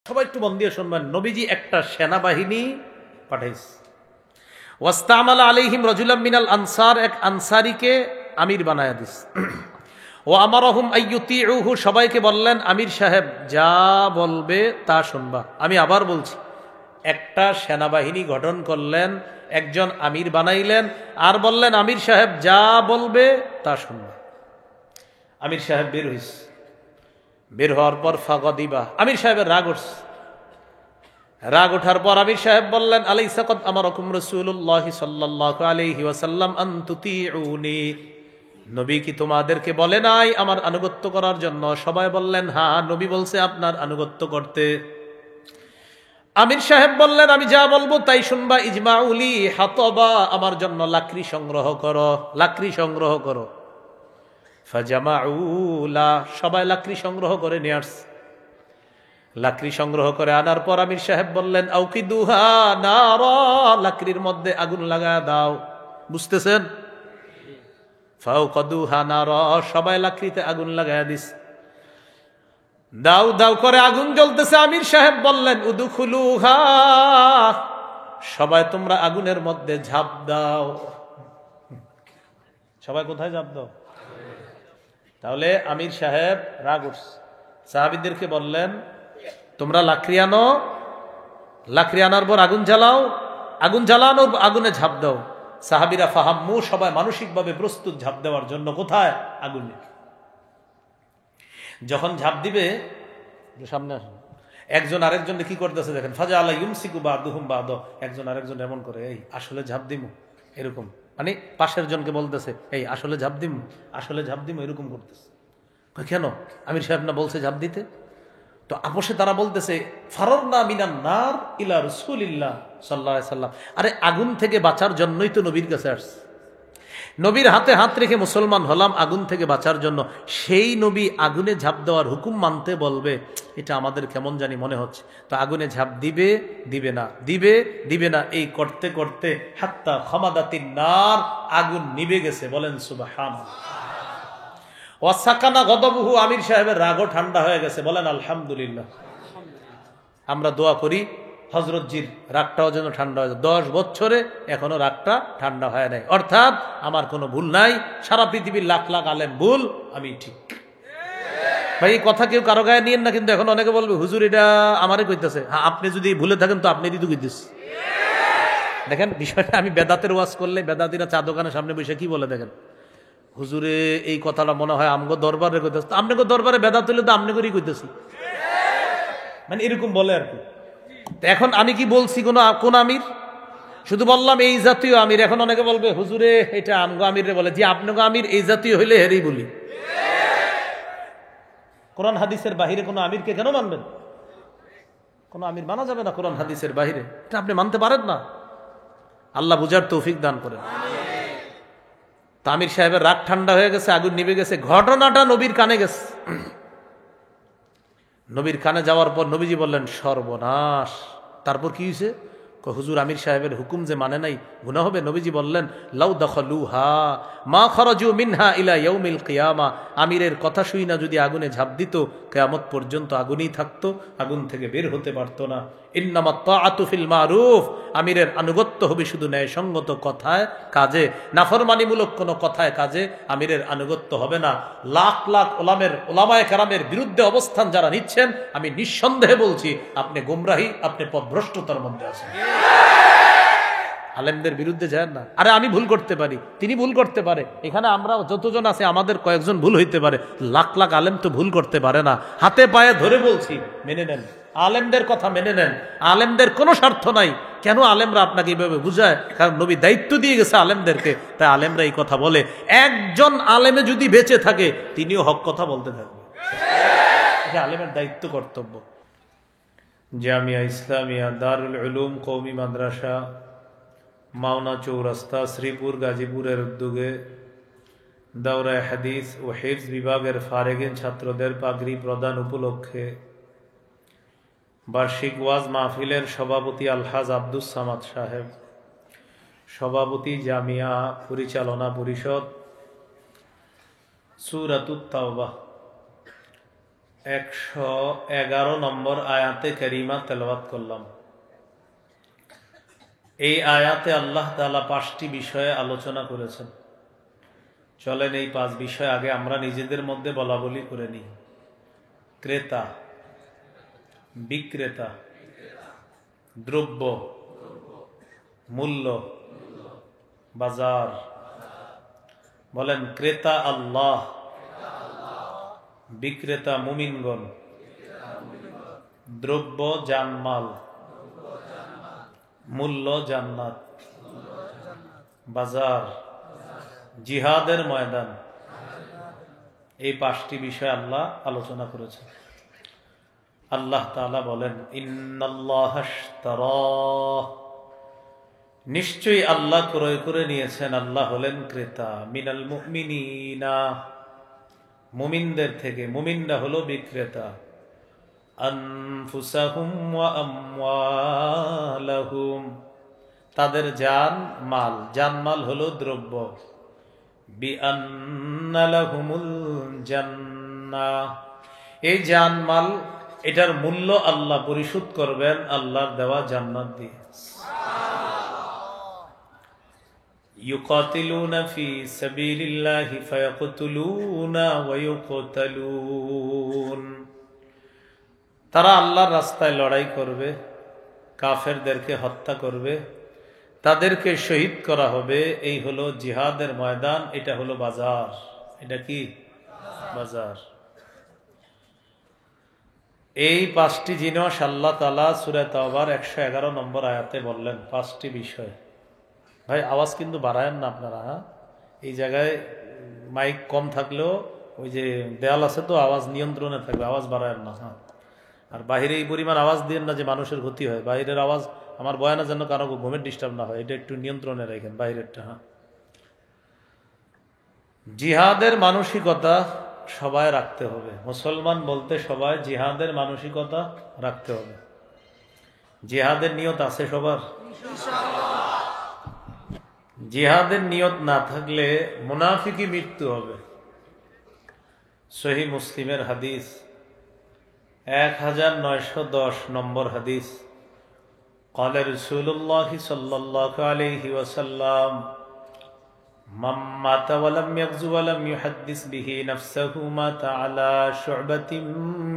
সবাই একটু মন দিয়ে শুনবেন। নবীজি একটা সেনাবাহিনী পাঠাইছে। ওয়াস্তামালা আলাইহিম রাজুলাম মিনাল আনসার, এক আনসারীকে আমির বানায়া দিস। ও আমারহুম আইয়ুতিউহু, সবাইকে বললেন আমির সাহেব যা বলবে তা শুনবা। আমি আবার বলছি, একটা সেনাবাহিনী গঠন করলেন, একজন আমির বানাইলেন, আর বললেন আমির সাহেব যা বলবে তা শুনবা। আমির সাহেব বের হইস। বের হওয়ার পর ফাগদিবা, আমির সাহেবের রাগ উঠছে। রাগ ওঠার পর আমির সাহেব বললেন আলাইসা কদ আমারাকুম রাসূলুল্লাহ সাল্লাল্লাহু আলাইহি ওয়াসাল্লাম আন তুতিউনি, নবী কি তোমাদেরকে বলে নাই আমার আনুগত্য করার জন্য? সবাই বললেন হ্যাঁ, নবী বলছে আপনার আনুগত্য করতে। আমির সাহেব বললেন আমি যা বলবো তাই শুনবা। ইজমাউলি হাতবা, আমার জন্য লাকড়ি সংগ্রহ করো, লাকড়ি সংগ্রহ করো। ফাজামাউলা, সবাই লাকড়ি সংগ্রহ করে নিয়ে আসছে। লাকড়ি সংগ্রহ করে আনার পর আমির সাহেব বললেন আউকিদুহা নারা, লাকড়ির মধ্যে আগুন লাগা দাও। বুঝতেছেন? ফাউকাদুহা নারা, সবাই লাকড়িতে আগুন লাগায়া দিস। দাও দাও করে আগুন জ্বলতেছে। আমির সাহেব বললেন উদুখুলুহা, সবাই তোমরা আগুনের মধ্যে ঝাঁপ দাও। সবাই কোথায় ঝাঁপ দাও? তাহলে আমির সাহেব রাগ উঠছে। সাহাবীদেরকে বললেন তোমরা লাকড়ি আনো, লাকড়ি আনার পর আগুন জ্বালাও, আগুন জ্বালানোর আগুনে ঝাঁপ দাও। সাহাবীরা ফাহাম্মু, সবাই মানসিকভাবে প্রস্তুত ঝাঁপ দেওয়ার জন্য। কোথায়? আগুনে। যখন ঝাঁপ দিবে, সামনে আসুন, একজন আরেকজনকে কি করতেছে দেখেন। ফাজা আল্লাহ ইউমসিকু বাদুহুম বাদ, একজন আরেকজন এমন করে এই আসলে ঝাঁপ দিমু, এরকম মানে পাশের জনকে বলতেছে এই আসলে ঝাঁপ দিমু, আসলে ঝাঁপ দিমু, এরকম করতেছে। কেন? আমির সাহেব না বলছে ঝাঁপ দিতে? তো আপোষে তারা বলতেছে ফাররনা মিনান নার ইলা রাসূলিল্লাহ সাল্লাল্লাহু আলাইহি সাল্লাম, আরে আগুন থেকে বাঁচার জন্যই তো নবীর কাছে আসছে, নবীর হাতে হাত রেখে মুসলমান হলাম আগুন থেকে বাঁচার জন্য। সেই নবী আগুনে ঝাঁপ দেওয়ার হুকুম মানতে বলবে, এটা আমাদের কেমন জানি মনে হচ্ছে। তো আগুনে ঝাঁপ দিবে, দিবে না, দিবে, দিবে না, এই করতে করতে হাত্তা খামাদাতিন নার, আগুন নিভে গেছে। বলেন সুবহানাল্লাহ। ওয়াসাকানা গদবহু, আমির সাহেবের রাগও ঠান্ডা হয়ে গেছে। বলেন আলহামদুলিল্লাহ। আমরা দোয়া করি হযরতজির রাগটাও যেন ঠান্ডা হয়ে যায়। 10 বছরে এখনো রাগটা ঠান্ডা হয় নাই, অর্থাৎ আমার কোনো ভুল নাই। সারা পৃথিবীর লাখ লাখ আলেম ভুল, আমি ঠিক। ভাই এই কথা কেউ কারো গায়ে নিয়েন না, কিন্তু এখন অনেকে বলবে হুজুর এটা আমারে কইতেছে। হ্যাঁ, আপনি যদি ভুলে থাকেন তো আপনি তো কইতেছে। দেখেন বিষয়টা, আমি বেদাতের ওয়াজ করলে বেদাতিরা চা দোকানের সামনে বসে কি বলে দেখেন, হুজুরে এই কথাটা মনে হয় আমগো দরবারে কইতেছে। আপনাকে দরবারে বেদাত হইলে তো আপনি করেই কইতেছি, মানে এরকম বলে আর কি। এখন আমি কি বলছি কোন আমির? শুধু বললাম এই জাতীয় আমির। এখন অনেকে বলবে হুজুরে এটা আমগো আমির বলে, যে আপনাকে আমির এই জাতীয় হইলে হেরেই বলি। কোরআন হাদিসের বাহিরে কোনো আমিরকে কেন মানবেন? কোন আমির মানা যাবে না কোরআন হাদিসের বাহিরে, এটা আপনি মানতে পারেন না। আল্লাহ বুঝার তৌফিক দান করেন। আমির সাহেবের রাগ ঠান্ডা হয়ে গেছে, আগুন নিভে গেছে। ঘটনাটা নবীর কানে গেছে। নবীর কানে যাওয়ার পর নবীজি বললেন সর্বনাশ। তারপর কি হয়েছে? হুজুর আমির সাহেবের হুকুম যে মানে নাই, গুনাহ হবে। নবীজি বললেন লাউ দাখালুহা মা খারাজু মিনহা ইলা ইয়াউমিল কিয়ামা, আমিরের কথা শুই না যদি আগুনে ঝাঁপ দিত, কিয়ামত পর্যন্ত আগুনেই থাকতো, আগুন থেকে বের হতে পারতো না। ইন্নামাত তাআতু ফিল মারুফ, আমিরের আনুগত্য হবে শুধু ন্যায়সঙ্গত কথায় কাজে, নাফরমানিমূলক কোনো কথায় কাজে আমিরের আনুগত্য হবে না। লাখ লাখ ওলামায়ে কেরামের বিরুদ্ধে অবস্থান যারা নিচ্ছেন, আমি নিঃসন্দেহে বলছি আপনি গুমরাহি, আপনি পথভ্রষ্টতার মধ্যে আছেন। আলেমদের বিরুদ্ধে যায় না। আরে আমি ভুল করতে পারি, তিনি ভুল করতে পারে, এখানে আমরা যতজন আছে আমাদের কয়েকজন ভুল হইতে পারে, লাখ লাখ আলেম তো ভুল করতে পারে না। হাতে পায়ে ধরে বলছি মেনে নেন, আলেমদের কথা মেনে নেন। আলেমদের কোনো স্বার্থ নাই। কেন আলেমরা আপনাকে এইভাবে বুঝায়? কারণ নবী দায়িত্ব দিয়ে গেছে আলেমদেরকে, তাই আলেমরা এই কথা বলে। একজন আলেমে যদি বেঁচে থাকে তিনিও হক কথা বলতে থাকবে, এটা আলেমের দায়িত্ব, কর্তব্য। জামিয়া ইসলামিয়া দারুল উলুম কওমি মাদ্রাসা মাওনা চৌরাস্তা শ্রীপুর গাজীপুরের উদ্যোগে দাওরায়ে হাদিস ও হিফজ বিভাগের ফারেগিন ছাত্রদের পাগড়ি প্রদান উপলক্ষে বার্ষিক ওয়াজ মাহফিলের সভাপতি আলহাজ আব্দুস সামাদ সাহেব, সভাপতি জামিয়া পরিচালনা পরিষদ, সূরাতুত তাওবা, 111 নম্বর আয়াতে কারিমা তেলাওয়াত করলাম। এই আয়াতে আল্লাহ তাআলা 5টি বিষয়ে আলোচনা করেছেন। চলেন এই 5 বিষয় আগে আমরা নিজেদের মধ্যে বলা বলি করে নিই। ক্রেতা, বিক্রেতা, দ্রব্য, মূল্য, বাজার। বলেন, ক্রেতা আল্লাহ, বিক্রেতা মুমিনগণ, দ্রব্য জানমাল, মূল্য জান্নাত, বাজার জিহাদের ময়দান। এই 5টি বিষয় আল্লাহ আলোচনা করেছেন। আল্লাহ তাআলা বলেন, ইন্নাল্লাহা আশতারা, নিশ্চয়ই আল্লাহ ক্রয় করে নিয়েছেন, আল্লাহ হলেন ক্রেতা, মিনাল মুমিনিনা, মুমিনদের থেকে, মুমিনরা হলো বিক্রেতা, আনফুসাহুম ওয়া আমওয়ালাহুম, তাদের জান মাল, জানমাল হলো দ্রব্য, বিআন্না লাহুমুল জান্নাহ, এই জানমাল এটার মূল্য আল্লাহ পরিশোধ করবেন আল্লাহর দেওয়া জান্নাত দিয়ে। ইউকাতিলুনা ফি সাবিলিল্লাহি ফায়াকতুলুনা ওয়া ইউকতালুন, তারা আল্লাহর রাস্তায় লড়াই করবে, কাফেরদেরকে হত্যা করবে, তাদেরকে শহীদ করা হবে। এই হলো জিহাদের ময়দান, এটা হলো বাজার। এটা কি? বাজার। এই 5টি জিনিস আল্লাহ তাআলা সূরা তাওবার 111 নম্বর আয়াতে বললেন। 5টি বিষয়। ভাই আওয়াজ কিন্তু বাড়ায়েন না আপনারা, হ্যাঁ? এই জায়গায় মাইক কম থাকলেও ওই যে দেয়াল আছে তো, আওয়াজ নিয়ন্ত্রণে থাকবে, আওয়াজ বাড়ায়েন না। হ্যাঁ, আর বাহিরে এই পরিমাণ আওয়াজ দিয়েন না যে মানুষের ক্ষতি হয়। বাইরের আওয়াজ আমার বয়ানের জন্য কারো ঘুমের ডিস্টার্ব না হয়, এটা একটু নিয়ন্ত্রণে রাখেন বাইরেরটা। হ্যাঁ, জিহাদের মানসিকতা সবাই রাখতে হবে। মুসলমান বলতে সবাই জিহাদের মানসিকতা রাখতে হবে। জিহাদের নিয়ত আছে সবার? জিহাদের নিয়ত না থাকলে মুনাফিকি মৃত্যু হবে। সহিহ মুসলিমের হাদিস 1910 নম্বর হাদিস, قال رسول الله صلى الله عليه وسلم من مات ولم يغزو ولم يحدث به نفسه مات على شعبة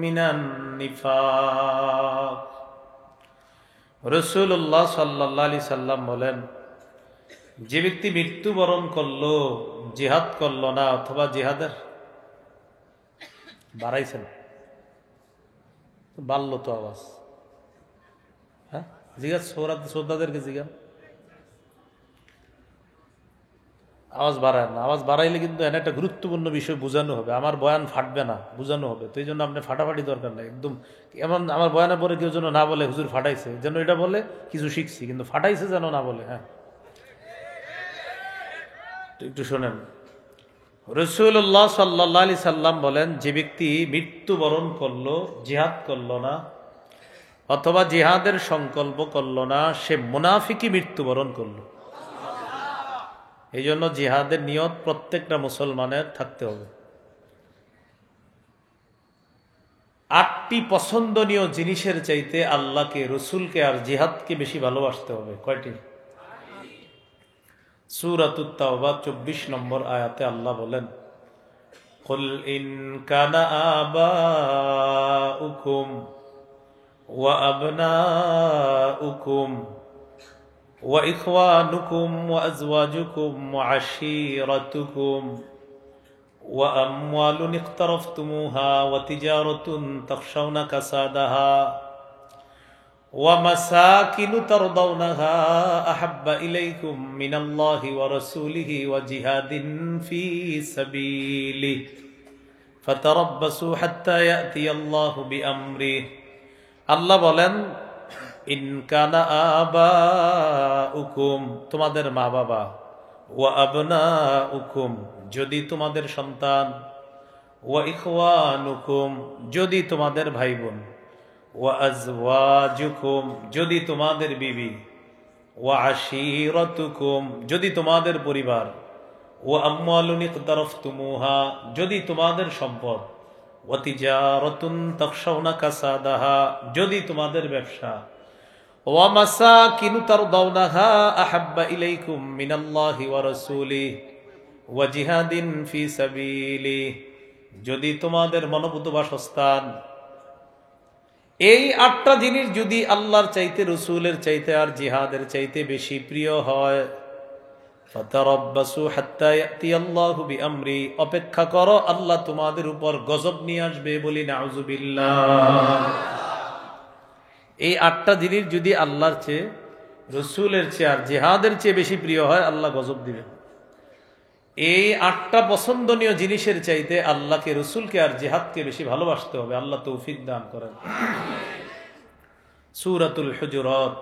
من النفاق। রাসূলুল্লাহ সাল্লাল্লাহু আলাইহি সাল্লাম বলেন, যে ব্যক্তি মৃত্যুবরণ করলো, জিহাদ করলো না, অথবা জিহাদের বাড়াইছেন, বাড়ল তো আওয়াজ। হ্যাঁ, জিজ্ঞাস শ্রোতাদেরকে জিজ্ঞাস, আওয়াজ বাড়ায় না। আওয়াজ বাড়াইলে কিন্তু এনে একটা গুরুত্বপূর্ণ বিষয় বোঝানো হবে, আমার বয়ান ফাটবে না, বোঝানো হবে। তো এই জন্য আপনি ফাটাফাটি দরকার নাই একদম। এমন আমার বয়ানের পরে কেউ যেন না বলে হুজুর ফাটাইছে, যেন এটা বলে কিছু শিখছি, কিন্তু ফাটাইছে যেন না বলে। হ্যাঁ, একটু শোনেন। রাসূলুল্লাহ সাল্লাল্লাহু আলাইহি সাল্লাম বলেন, যে ব্যক্তি মৃত্যুবরণ করলো, জিহাদ করলো না, অথবা জিহাদের সংকল্প করলো না, সে মুনাফিকি মৃত্যুবরণ করলো। এই জন্য জিহাদের নিয়ত প্রত্যেকটা মুসলমানের থাকতে হবে। 8টি পছন্দনীয় জিনিসের চাইতে আল্লাহকে, রসুলকে আর জিহাদকে বেশি ভালোবাসতে হবে। কয়টি? সূরাতুত তাওবা 24 নম্বর আয়াতে আল্লাহ বলেন, কুল ইন কানা আবাউকুম ওয়া আবনাউকুম ওয়া ইখওয়ানুকুম ওয়া আজওয়াজুকুম ওয়া আশীরাতুকুম ওয়া আমওয়ালুন ইকতারাফতুমুহা ওয়া তিজারাতুন তাখশাউনা কাসাদাহা ওয়া মাসাকিনু তারদাউনাহা আহাব্বা ইলাইকুম মিনাল্লাহি ওয়া রাসূলিহি ওয়া জিহাদিন ফি সাবিলিহি ফাতারাব্বাসু হাত্তা ইয়াতিয়াল্লাহু বিআমরিহি। আল্লাহ বলেন, ইন কানা আবাউকুম, তোমাদের মা বাবা, ওয়া আবনাউকুম, যদি তোমাদের সন্তান, ওয়া ইখওয়ানুকুম, যদি তোমাদের ভাই বোন, ওয়া আজওয়াজুকুম, যদি তোমাদের বিবি, ওয়া আশীরাতুকুম, যদি তোমাদের পরিবার, ওয়া আমওয়ালুন ইকতারাফতুমুহা, যদি তোমাদের সম্পদ, ওয়া তিজারাতুন তাখশাউনা কাসাদাহা, যদি তোমাদের ব্যবসা, ওয়া মাসাকিনু তারদাউনাহা আহাব্বা ইলাইকুম মিনাল্লাহি ওয়া রাসূলিহি ওয়া জিহাদিন ফি সাবিলিহি, যদি তোমাদের মনোভূত বাসস্থান, এই ৮টা জিনিস যদি আল্লাহর চাইতে, রসুলের চাইতে আর জিহাদের চাইতে বেশি প্রিয় হয়, ফাতারাব্বাসু হাত্তা ইয়াতিয়াল্লাহু বিআমরি, অপেক্ষা করো আল্লাহ তোমাদের উপর গজব নিয়ে আসবে, বলি নাউযুবিল্লাহ। এই ৮টা জিনিস যদি আল্লাহর চেয়ে, রসুলের চেয়ে আর জিহাদের চেয়ে বেশি প্রিয় হয়, আল্লাহ গজব দিবে। এই ৮টা পছন্দনীয় জিনিসের চাইতে আল্লাহকে, রসুলকে আর জিহাদকে বেশি ভালোবাসতে হবে। আল্লাহ তৌফিক দান করেন। সূরাতুল হুজুরাত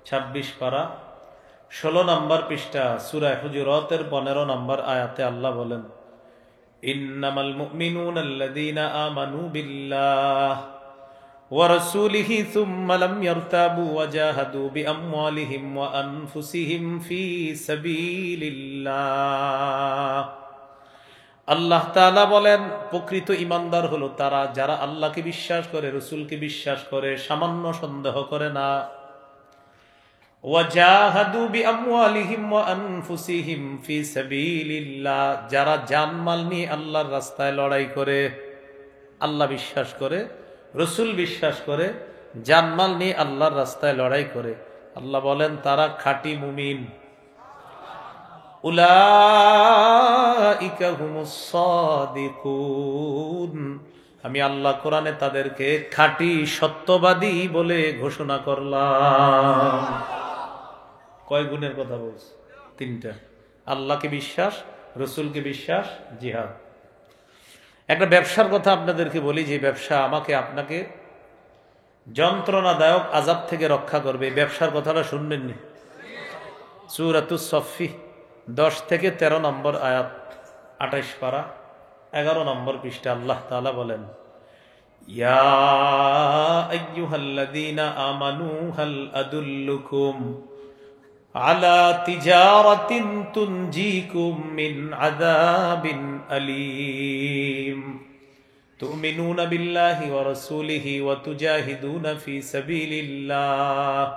২৬ পারা ১৬ নম্বর পৃষ্ঠা, সূরা হুজুরাতের ১৫ নম্বর আয়াতে আল্লাহ বলেন, ইন্নামাল মুমিনুনা আল্লাযীনা আমানু বিল্লাহ ওয়া রাসূলিহি সুম্মা লাম ইয়ারতাবু ওয়া জাহাদু বিআমওয়ালিহিম ওয়া আনফুসিহিম ফি সাবিলিল্লাহ। আল্লাহ তাআলা বলেন, প্রকৃত ঈমানদার হলো তারা যারা আল্লাহকে বিশ্বাস করে, রাসূলকে বিশ্বাস করে, সামান্য সন্দেহ করে না। ওয়া জাহাদু বিআমওয়ালিহিম ওয়া আনফুসিহিম ফি সাবিলিল্লাহ, যারা জানমাল নিয়ে আল্লাহর রাস্তায় লড়াই করে, আল্লাহ বিশ্বাস করে, রসুল বিশ্বাস করে, জানমাল নিয়ে আল্লাহর রাস্তায় লড়াই করে, আল্লাহ বলেন তারা খাঁটি মুমিন। উলাইকা হুমুস সাদিকুন, আমি আল্লাহ কোরআনে তাদেরকে খাঁটি সত্যবাদী বলে ঘোষণা করলাম। কয় গুণের কথা বলছে? ৩টা। আল্লাহকে বিশ্বাস, রসুলকে বিশ্বাস, জিহাদ। একটা ব্যবসার কথা আপনাদেরকে বলি, যে ব্যবসা আমাকে আপনাকে যন্ত্রণাদায়ক আযাব থেকে রক্ষা করবে। এই ব্যবসার কথাটা শুনবেননি? সূরাতুস সফফি ১০ থেকে ১৩ নম্বর আয়াত, ২৮ পারা ১১ নম্বর পৃষ্ঠা, আল্লাহ তাআলা বলেন, ইয়া আইয়ুহাল্লাযীনা আমানু হাল আদুল্লুকুম আলা তিজারাতিন তুনজিকুম মিন আযাবিন আলীম তুমিনুনা বিল্লাহি ওয়া রাসূলিহি ওয়া তুজাহিদুনা ফি সাবিলিল্লাহ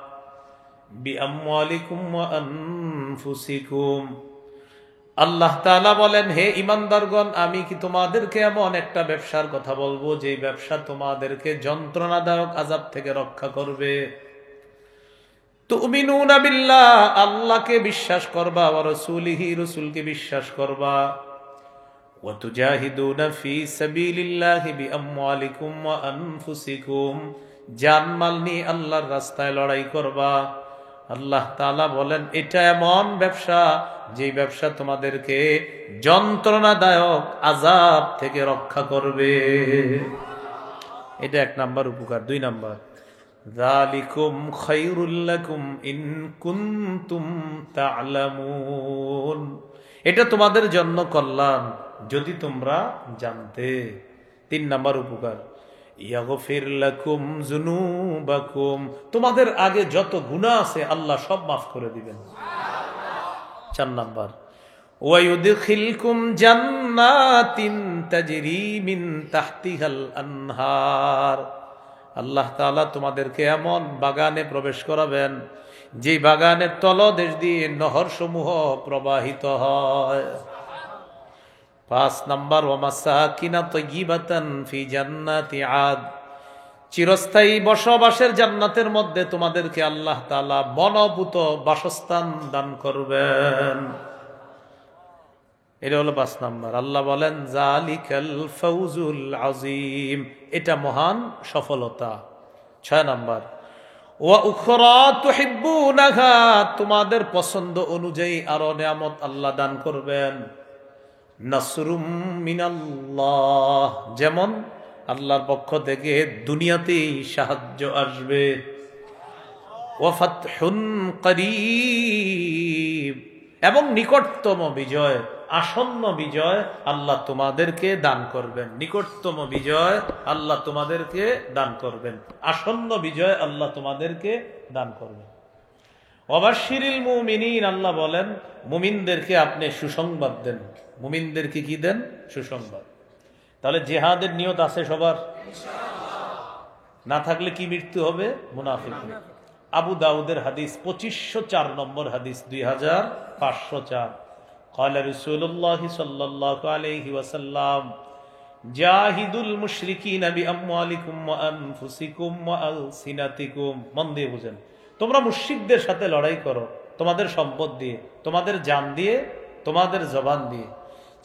বিআমওয়ালিকুম ওয়া আনফুসিকুম। আল্লাহ তাআলা বলেন, হে ঈমানদারগণ, আমি কি তোমাদেরকে এমন একটা ব্যবসার কথা বলবো, যে ব্যবসা তোমাদেরকে যন্ত্রণাদায়ক আযাব থেকে রক্ষা করবে। তুমিনুনা বিল্লাহ, আল্লাহকে বিশ্বাস করবা, ওয়া রাসূলিহি, রাসূলকে বিশ্বাস করবা, ওয়া তুজাহিদুনা ফি সাবিলিল্লাহি বিআমওয়ালিকুম ওয়া আনফুসিকুম, জানমাল নিয়ে আল্লাহর রাস্তায় লড়াই করবা। আল্লাহ তাআলা বলেন, এটা এমন ব্যবসা, যে ব্যবসা তোমাদেরকে যন্ত্রণাদায়ক আযাব থেকে রক্ষা করবে। এটা ১ নাম্বার উপকার। ২ নাম্বার, যালিকুম খায়রুল লাকুম ইন কুনতুম তা'লামুন, এটা তোমাদের জন্য কল্যাণ যদি তোমরা জানতে। ৩ নাম্বার উপকার, ইয়াগফির লাকুম যুনুবাকুম, তোমাদের আগে যত গুনাহ আছে আল্লাহ সব মাফ করে দিবেন। ৪ নাম্বার, ওয়া ইউদখিলকুম জান্নাতিন তাজরি মিন তাহতিহাল আনহার, আল্লাহ তাআলা তোমাদেরকে এমন বাগানে প্রবেশ করাবেন, যে বাগানের তলদেশ দিয়ে নহর সমূহ প্রবাহিত হয়। ৫ নাম্বার, ওয়া মাসাকিনা তাইয়্যিবাতান ফি জান্নাতি আদ, চিরস্থায়ী বসবাসের জান্নাতের মধ্যে তোমাদেরকে আল্লাহ তাআলা মনোভূত বাসস্থান দান করবেন। এটা হলো ৫ নাম্বার। আল্লাহ বলেন, যালিকাল ফাউজুল আযীম, এটা মহান সফলতা। ৬ নাম্বার, ওয়া উখরা তুহিব্বুনাহা, তোমাদের পছন্দ অনুযায়ী আরো নিয়ামত আল্লাহ দান করবেন। নাসরুম মিনাল্লাহ, যেমন আল্লাহর পক্ষ থেকে দুনিয়াতেই সাহায্য আসবে। ওয়া ফাতহুন করিব, এবং নিকটতম বিজয়, আসন্ন বিজয় আল্লাহ তোমাদেরকে দান করবেন। নিকটতম বিজয় আল্লাহ তোমাদেরকে দান করবেন, আসন্ন বিজয় আল্লাহ তোমাদেরকে দান করবেন। ওয়াবাশশিরিল মুমিনিন, আল্লাহ বলেন মুমিনদেরকে আপনি সুসংবাদ দেন। মুমিনদেরকে কি দেন? সুসংবাদ। তাহলে জিহাদের নিয়ত আছে সবার? না থাকলে কি মৃত্যু হবে? মুনাফিক। আবু দাউদের হাদিস 2504 নম্বর হাদিস, 2504। قال رسول الله صلى الله عليه وسلم জাহিদুল মুশরিকিনা বিআমওয়ালিকুম ওয়া আনফুসিকুম ওয়া আলসিনাতিকুম। মন দিয়ে বুঝেন, তোমরা মুশরিকদের সাথে লড়াই করো তোমাদের সম্পদ দিয়ে, তোমাদের জান দিয়ে, তোমাদের জবান দিয়ে।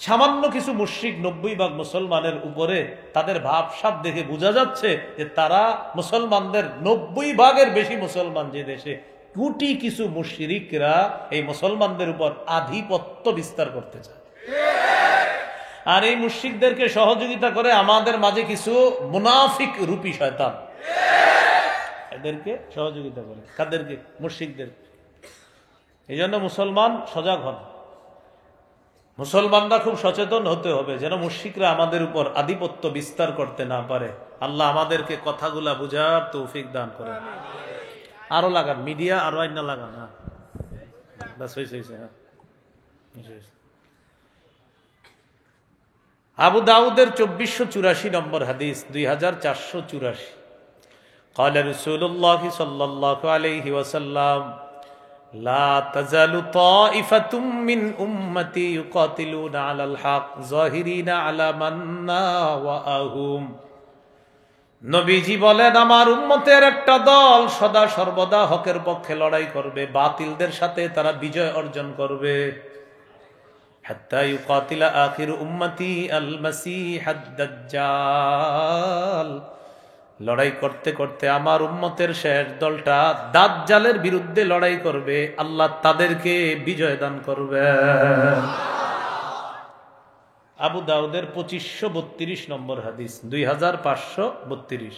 সামান্য কিছু মুশরিক 90 ভাগ মুসলমানের উপরে তাদের ভাবসাব দেখে বোঝা যাচ্ছে যে তারা মুসলমানদের 90 ভাগের বেশি মুসলমান যে দেশে, কোটি কিছু মুশরিকরা এই মুসলমানদের উপর আধিপত্য বিস্তার করতে চায়। আর এই মুশরিকদেরকে সহযোগিতা করে আমাদের মাঝে কিছু মুনাফিক রূপী শয়তান, এদেরকে সহযোগিতা করে। কাদেরকে? মুশরিকদের। এই জন্য মুসলমান সজাগ হন, মুসলমানরা খুব সচেতন হতে হবে যেন মুশরিকরা আমাদের উপর আধিপত্য বিস্তার করতে না পারে। আল্লাহ আমাদেরকে কথাগুলা বুঝার তৌফিক দান করে। আরো লাগান মিডিয়া, আরো আইনা লাগান। হ্যাঁ বাস হয়েছে। হ্যাঁ আবু দাউদের 2484 নম্বর হাদিস, 2484। قال رسول الله صلى الله عليه وسلم لا تزال طائفة من أمتي يقاتلون على الحق ظاهرين على من ناوأهم। নবীজি বলেন, আমার উম্মতের একটা দল সদা সর্বদা হকের পক্ষে লড়াই করবে, বাতিলদের সাথে তারা বিজয় অর্জন করবে। হাত্তা ইউকাতিলা আখির উম্মতি আল মাসিহ আদ-দাজ্জাল। লড়াই করতে করতে আমার উম্মতের শেষ দলটা দাজ্জালের বিরুদ্ধে লড়াই করবে, আল্লাহ তাদেরকে বিজয় দান করবে। আবু দাউদের 2532 নম্বর হাদিস, 2532।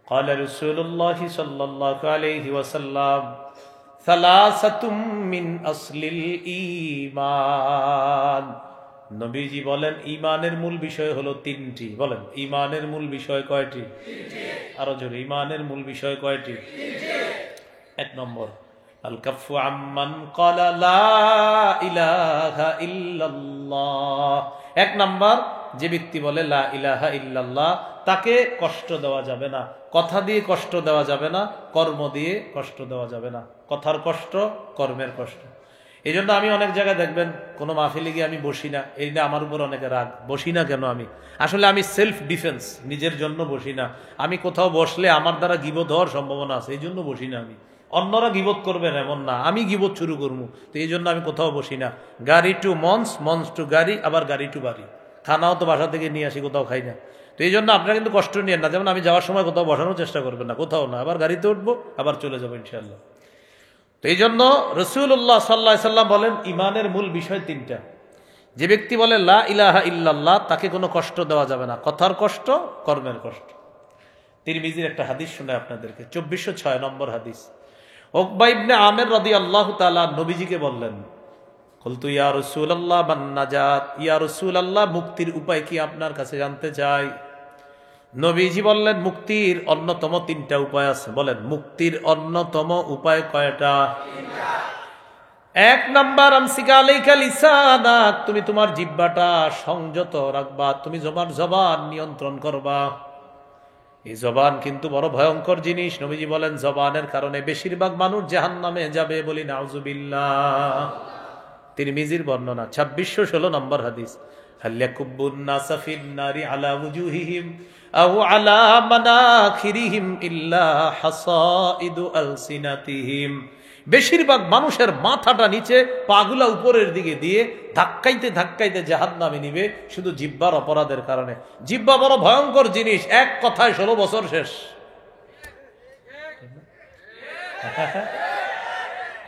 قال رسول الله صلى الله عليه وسلم ثلاثة من أصل الإيمان। নবীজি বলেন ঈমানের মূল বিষয় হলো তিনটি। বলেন ঈমানের মূল বিষয় কয়টি? আরো জোরে, ঈমানের মূল বিষয় কয়টি? এক নম্বর আল কাফু আম্মান ক্বালা লা ইলাহা ইল্লাল্লাহ। এক নাম্বার, যে ব্যক্তি বলে লা ইলাহা ইল্লাল্লাহ তাকে কষ্ট দেওয়া যাবে না, কথা দিয়ে কষ্ট দেওয়া যাবে না, কর্ম দিয়ে কষ্ট দেওয়া যাবে না। কথার কষ্ট, কর্মের কষ্ট। এই জন্য আমি অনেক জায়গায় দেখবেন কোনো মাহফিলে গিয়ে আমি বসি না, এই না আমার উপর অনেকে রাগ। বসি না কেন? আমি আসলে আমি সেলফ ডিফেন্স, নিজের জন্য বসি না। আমি কোথাও বসলে আমার দ্বারা গীবত হওয়ার সম্ভাবনা আছে, এই জন্য বসি না। আমি অন্যরা গীবত করবেন এমন না, আমি গীবত শুরু করবো, তো এই জন্য আমি কোথাও বসি না। গাড়ি টু মঞ্চ, মঞ্চ টু গাড়ি, আবার গাড়ি টু বাড়ি। খানাও তো বাসা থেকে নিয়ে আসি, কোথাও খাই না। তো এই জন্য আপনারা কিন্তু কষ্ট নিয়েন না। যেমন আমি যাওয়ার সময় কোথাও বসানোর চেষ্টা করবেন না, কোথাও না, আবার গাড়িতে উঠবো, আবার চলে যাবো ইনশাল্লাহ। তো এই জন্য রাসূলুল্লাহ সাল্লাল্লাহু আলাইহি ওয়াসাল্লাম বলেন ঈমানের মূল বিষয় তিনটা। যে ব্যক্তি বলে লা ইলাহা ইল্লাল্লাহ তাকে কোনো কষ্ট দেওয়া যাবে না, কথার কষ্ট, কর্মের কষ্ট। তিরমিজির একটা হাদিস শোনায় আপনাদেরকে, 2406 নম্বর হাদিস। উকবা ইবনে আমির রাদিয়াল্লাহু তাআলা নবীজিকে বললেন, কুলতু ইয়া রাসূলুল্লাহ মান নাজাত, ইয়া রাসূলুল্লাহ মুক্তির উপায় কি আপনার কাছে জানতে চাই। নবীজি বললেন, মুক্তির অন্যতম তিনটা উপায় আছে। বলেন মুক্তির অন্যতম উপায় কয়টা? এক নাম্বার আমসিকা আলাইকা লিসানাক, তুমি তোমার জিহ্বাটা সংযত রাখবা, তুমি তোমার জবান নিয়ন্ত্রণ করবা। এই জবান কিন্তু বড় ভয়ঙ্কর জিনিস। নবীজি বলেন জবানের কারণে বেশিরভাগ মানুষ জাহান্নামে যাবে, বলি নাউজুবিল্লাহ। তিরমিজির বর্ণনা, 2616 নম্বর হাদিস। হাল ইয়াকুব্বুন নাসা ফিন নারি আলা ওয়ুজুহিহিম আও আলা মানাখিরিহিম ইল্লা হাসাইদু আলসিনাতিহিম। বেশিরভাগ মানুষের মাথাটা নিচে, পাগুলা উপরের দিকে দিয়ে ধাক্কাইতে ধাক্কাইতে জাহান্নামে নিবে শুধু জিহ্বার অপরাধের কারণে। জিহ্বা বড় ভয়ঙ্কর জিনিস, এক কথায় 16 বছর শেষ।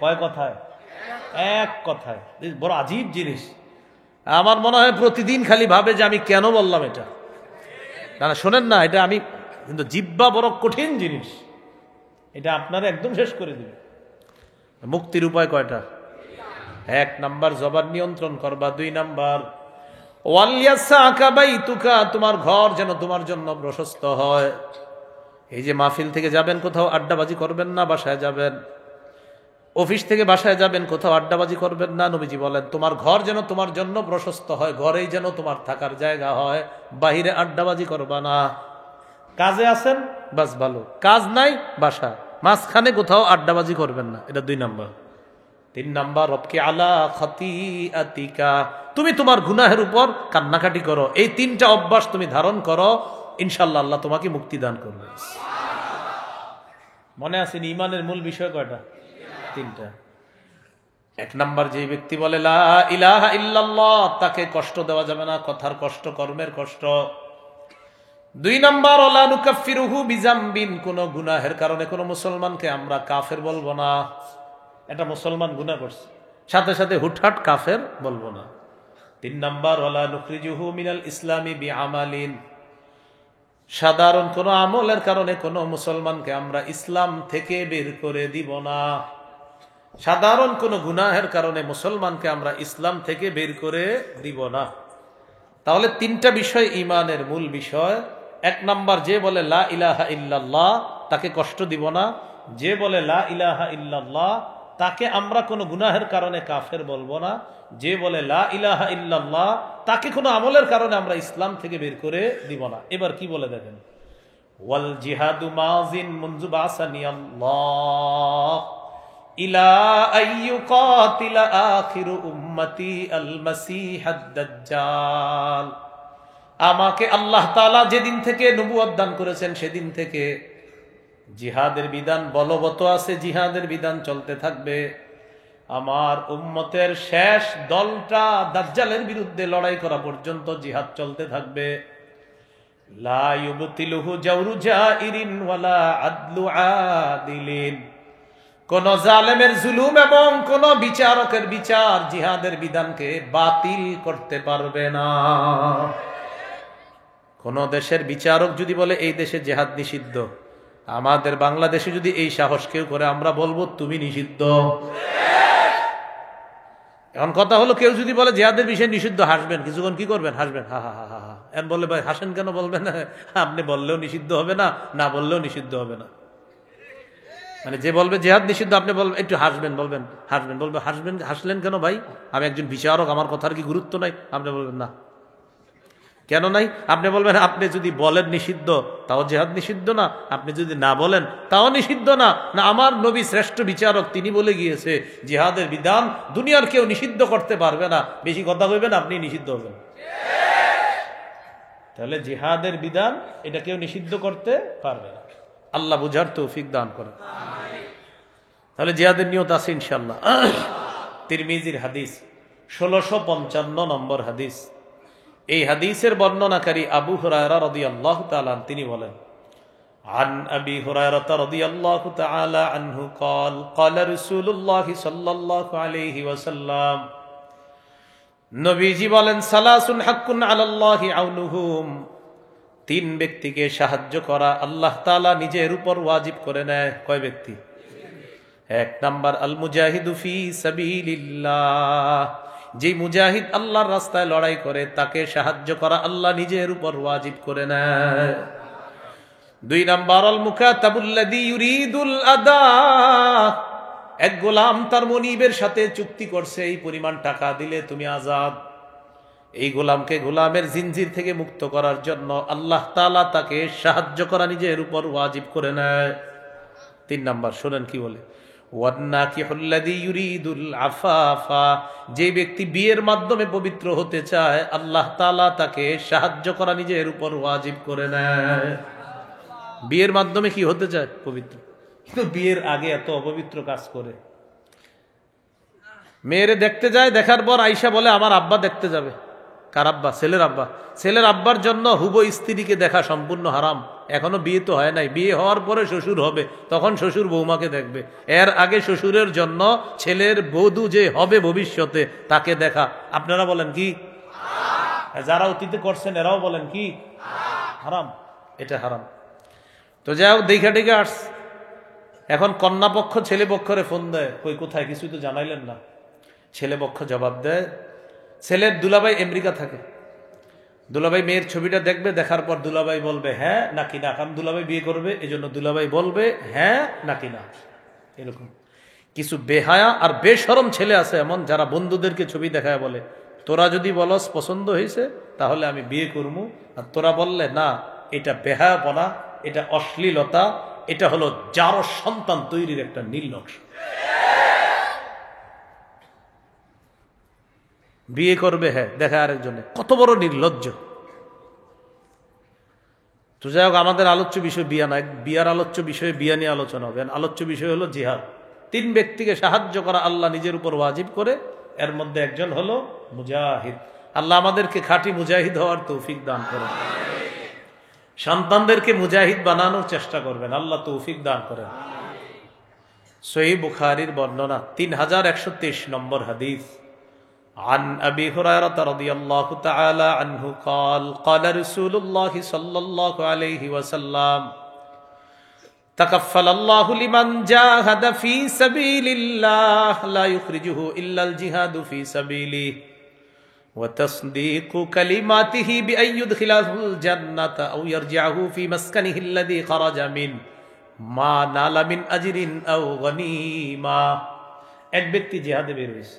কয় কথায়? এক কথায়। বড় আজীব জিনিস। আমার মনে হয় প্রতিদিন খালি ভাবে যে আমি কেন বললাম এটা। না শোনেন না, এটা আমি কিন্তু জিহ্বা বড় কঠিন জিনিস, এটা আপনারা একদম শেষ করে দিবে। মুক্তির উপায় কয়টা? এক নাম্বার জবান নিয়ন্ত্রণ করবা। দুই নাম্বার ওয়ালিয়াসাকা বাইতুকা, তোমার ঘর যেন তোমার জন্য প্রশস্ত হয়। এই যে মাহফিল থেকে যাবেন, কোথাও আড্ডাবাজি করবেন না, বাসায় যাবেন, অফিস থেকে বাসায় যাবেন, কোথাও আড্ডাবাজি করবেন না। নবীজি বলেন তোমার ঘর যেন তোমার জন্য প্রশস্ত হয়, ঘরেই যেন তোমার থাকার জায়গা হয়, বাহিরে আড্ডাবাজি করবা না। কাজে আছেন বাস ভালো, কাজ নাই বাসা, মাঝখানে কোথাও আড্ডাবাজি করবেন না। এটা 2 নাম্বার। 3 নাম্বার রবকে আলা খাতিআতিকা, তুমি তোমার গুনাহের উপর কান্নাকাটি করো। এই 3টা অভ্যাস তুমি ধারণ করো, ইনশাআল্লাহ আল্লাহ তোমাকে মুক্তি দান করবে। মনে আছে ঈমানের মূল বিষয় কয়টা? 3টা। 1 নাম্বার, যে ব্যক্তি বলে লা ইলাহা ইল্লাল্লাহ, তাকে কষ্ট দেওয়া যাবে না, কথার কষ্ট, কর্মের কষ্ট। 2 নাম্বার, ওয়ালা নুকাফিরুহু বিজামবিন, কোন গুনাহের কারণে কোন মুসলমানকে আমরা কাফের বলবো না। এটা মুসলমান গুনাহ করছে, সাথে সাথে হুটহাট কাফের বলবো না। 3 নাম্বার, ওয়ালা নুখরিজুহু মিনাল ইসলামি বিআমালিন, সাধারণ কোন আমলের কারণে কোন মুসলমানকে আমরা ইসলাম থেকে বের করে দিব না। সাধারণ কোন গুনাহের কারণে মুসলমানকে আমরা ইসলাম থেকে বের করে দিব না। তাহলে 3টা বিষয় ঈমানের মূল বিষয়। 1 নাম্বার, যে বলে লা ইলাহা ইল্লাল্লাহ তাকে কষ্ট দিব না। যে বলে লা ইলাহা ইল্লাল্লাহ তাকে আমরা কোনো গুনাহের কারণে কাফের বলবো না। যে বলে লা ইলাহা ইল্লাল্লাহ তাকে কোনো আমলের কারণে আমরা ইসলাম থেকে বের করে দিব না। এবার কি বলে দেখেন, ওয়াল জিহাদু মাযিন মুনযু বাসানি আল্লাহ ইলা আইয়ুকাতিলা আখিরু উম্মতি আল মাসিহাদ দাজ্জাল, আমাকে আল্লাহ তাআলা যেদিন থেকে নবুয়ত দান করেছেন সেদিন থেকে জিহাদের বিধান বলবৎ আছে, জিহাদের বিধান চলতে থাকবে। আমার উম্মতের শেষ দলটা দাজ্জালের বিরুদ্ধে লড়াই করা পর্যন্ত জিহাদ চলতে থাকবে। লা ইউবতিলুহু জাওরু জাইরিন ওয়ালা আদলু আদিলিন, কোন জালেমের জুলুম এবং কোন বিচারকের বিচার জিহাদের বিধানকে বাতিল করতে পারবে না। কোন দেশের বিচারক যদি বলে এই দেশে জিহাদ নিষিদ্ধ, আমাদের বাংলাদেশে যদি এই সাহস কেউ করে, আমরা বলবো তুমি নিষিদ্ধ। এখন কথা হলো, কেউ যদি বলে জিহাদের বিষয় নিষিদ্ধ, হাসবেন কিছুক্ষণ, কি করবেন? হাসবেন, হা হা হা হা। এখন বললে ভাই হাসেন কেন? বলবেন আপনি বললেও নিষিদ্ধ হবে না, না বললেও নিষিদ্ধ হবে না। মানে যে বলবে জিহাদ নিষিদ্ধ, আপনি বলবেন একটু হাসবেন, বলবেন হাসবেন, বলবে হাসবেন, হাসলেন কেন ভাই? আমি একজন বিচারক, আমার কথার কি গুরুত্ব নাই? আপনি বলবেন না, কেন নাই? আপনি বলবেন আপনি যদি বলেন নিষিদ্ধ তাও জিহাদ নিষিদ্ধ না, আপনি যদি না বলেন তাও নিষিদ্ধ না। না, আমার নবী শ্রেষ্ঠ বিচারক, তিনি বলে গিয়েছে জিহাদের বিধান দুনিয়ার কেউ নিষিদ্ধ করতে পারবে না। বেশি কথা কইবেন, আপনি নিষিদ্ধ হবেন। তাহলে জিহাদের বিধান এটা কেউ নিষিদ্ধ করতে পারবে না। আল্লাহ বুঝার তৌফিক দান করেন। তাহলে জিহাদের নিয়ত আছে ইনশাআল্লাহ। তিরমিজির হাদিস 1655 নম্বর হাদিস। এই হাদিসের বর্ণনাকারী আবু হুরায়রা রাদিয়াল্লাহু তাআলা তিনি বলেন, আন আবি হুরায়রা রাদিয়াল্লাহু তাআলা আনহু قال قال رسول الله صلى الله عليه وسلم, নবীজি বলেন, সালাসুন হাক্কুন আলাল্লাহি আউনুহুম, 3 ব্যক্তিকে সাহায্য করা আল্লাহ তাআলা নিজের উপর ওয়াজিব করে নেয়। কয় ব্যক্তি? 1 নাম্বার, আল মুজাহিদু ফি সাবিলিল্লাহ, যে মুজাহিদ আল্লাহর রাস্তায় লড়াই করে তাকে সাহায্য করা আল্লাহ নিজের উপর ওয়াজিব করে নেয়। 2 নাম্বার, আল মুকাতাবুল্লাযী ইউরিদুল আদা, এক গোলাম তার মনিবের সাথে চুক্তি করছে, এই পরিমাণ টাকা দিলে তুমি আজাদ। এই গোলামকে গোলামের জিনজির থেকে মুক্ত করার জন্য আল্লাহ তাআলা তাকে সাহায্য করা নিজের উপর ওয়াজিব করে নেয়। 3 নাম্বার, শুনেন কি বলে, যে ব্যক্তি বিয়ের মাধ্যমে পবিত্র হতে চায় আল্লাহ তাআলা তাকে সাহায্য করা নিজের উপর ওয়াজিব করে নেয়। বিয়ের মাধ্যমে কি হতে চায়? পবিত্র। কিন্তু বিয়ের আগে এত অপবিত্র কাজ করে। মেয়েরে দেখতে যায়, দেখার পর আয়েশা বলে আমার আব্বা দেখতে যাবে। কার আব্বা? ছেলের আব্বা। ছেলের আব্বার জন্য হুবো স্ত্রীকে দেখা সম্পূর্ণ হারাম। এখনো বিয়ে তো হয় নাই, বিয়ে হওয়ার পরে শ্বশুর হবে, তখন শ্বশুর বৌমাকে দেখবে। এর আগে শ্বশুরের জন্য ছেলের বধূ যে হবে ভবিষ্যতে তাকে দেখা। আপনারা বলেন কি? যারা অতীতে করছেন এরাও বলেন কি? হারাম, এটা হারাম। তো যাই হোক, দেখা টেকে আসছে। এখন কন্যা পক্ষ ছেলে পক্ষরে ফোন দেয়, কই কোথায়, কিছুই তো জানাইলেন না। ছেলে পক্ষ জবাব দেয়, ছেলের দুলাভাই আমেরিকা থাকে, দুলাভাই মেয়ের ছবিটা দেখবে, দেখার পর দুলাভাই বলবে হ্যাঁ নাকি না, কারণ দুলাভাই বিয়ে করবে, এই জন্য দুলাভাই বলবে হ্যাঁ নাকি না, এরকম। কিছু বেহায়া আর বেশরম ছেলে আছে এমন, যারা বন্ধুদেরকে ছবি দেখায় বলে, তোরা যদি বলস পছন্দ হয়েছে তাহলে আমি বিয়ে করবো, আর তোরা বললে না, এটা বেহায়াপনা, এটা অশ্লীলতা, এটা হলো যার সন্তান তৈরির একটা নীল নকশা। বিয়ে করবে, হ্যাঁ, দেখা আরেকজনে, কত বড় নির্লজ্জ। তো যাই হোক, আমাদের আলোচ্য বিষয় বিয়া না, বিয়ার আলোচ্য বিষয়ে বিয়া নিয়ে আলোচনা হবে। আলোচ্য বিষয় হলো জিহাদ। 3 ব্যক্তিকে সাহায্য করা আল্লাহ নিজের উপর ওয়াজিব করে, এর মধ্যে একজন হলো মুজাহিদ। আল্লাহ আমাদেরকে খাঁটি মুজাহিদ হওয়ার তৌফিক দান করেন, সন্তানদেরকে মুজাহিদ বানানোর চেষ্টা করবেন, আল্লাহ তৌফিক দান করেন। সহিহ বুখারীর বর্ণনা 3123 নম্বর হাদিস। عن أبي هريرة رضي الله تعالى عنه قال قال رسول الله صلى الله عليه وسلم تكفل الله لمن جاهد في سبيل الله لا يخرجه إلا الجهاد في سبيله وتصديق كلماته بأن يدخله الجنة أو يرجعه في مسكنه الذي خرج منه ما نال من أجر أو غنيمة। এক ব্যক্তি জিহাদে বের হয়েছে,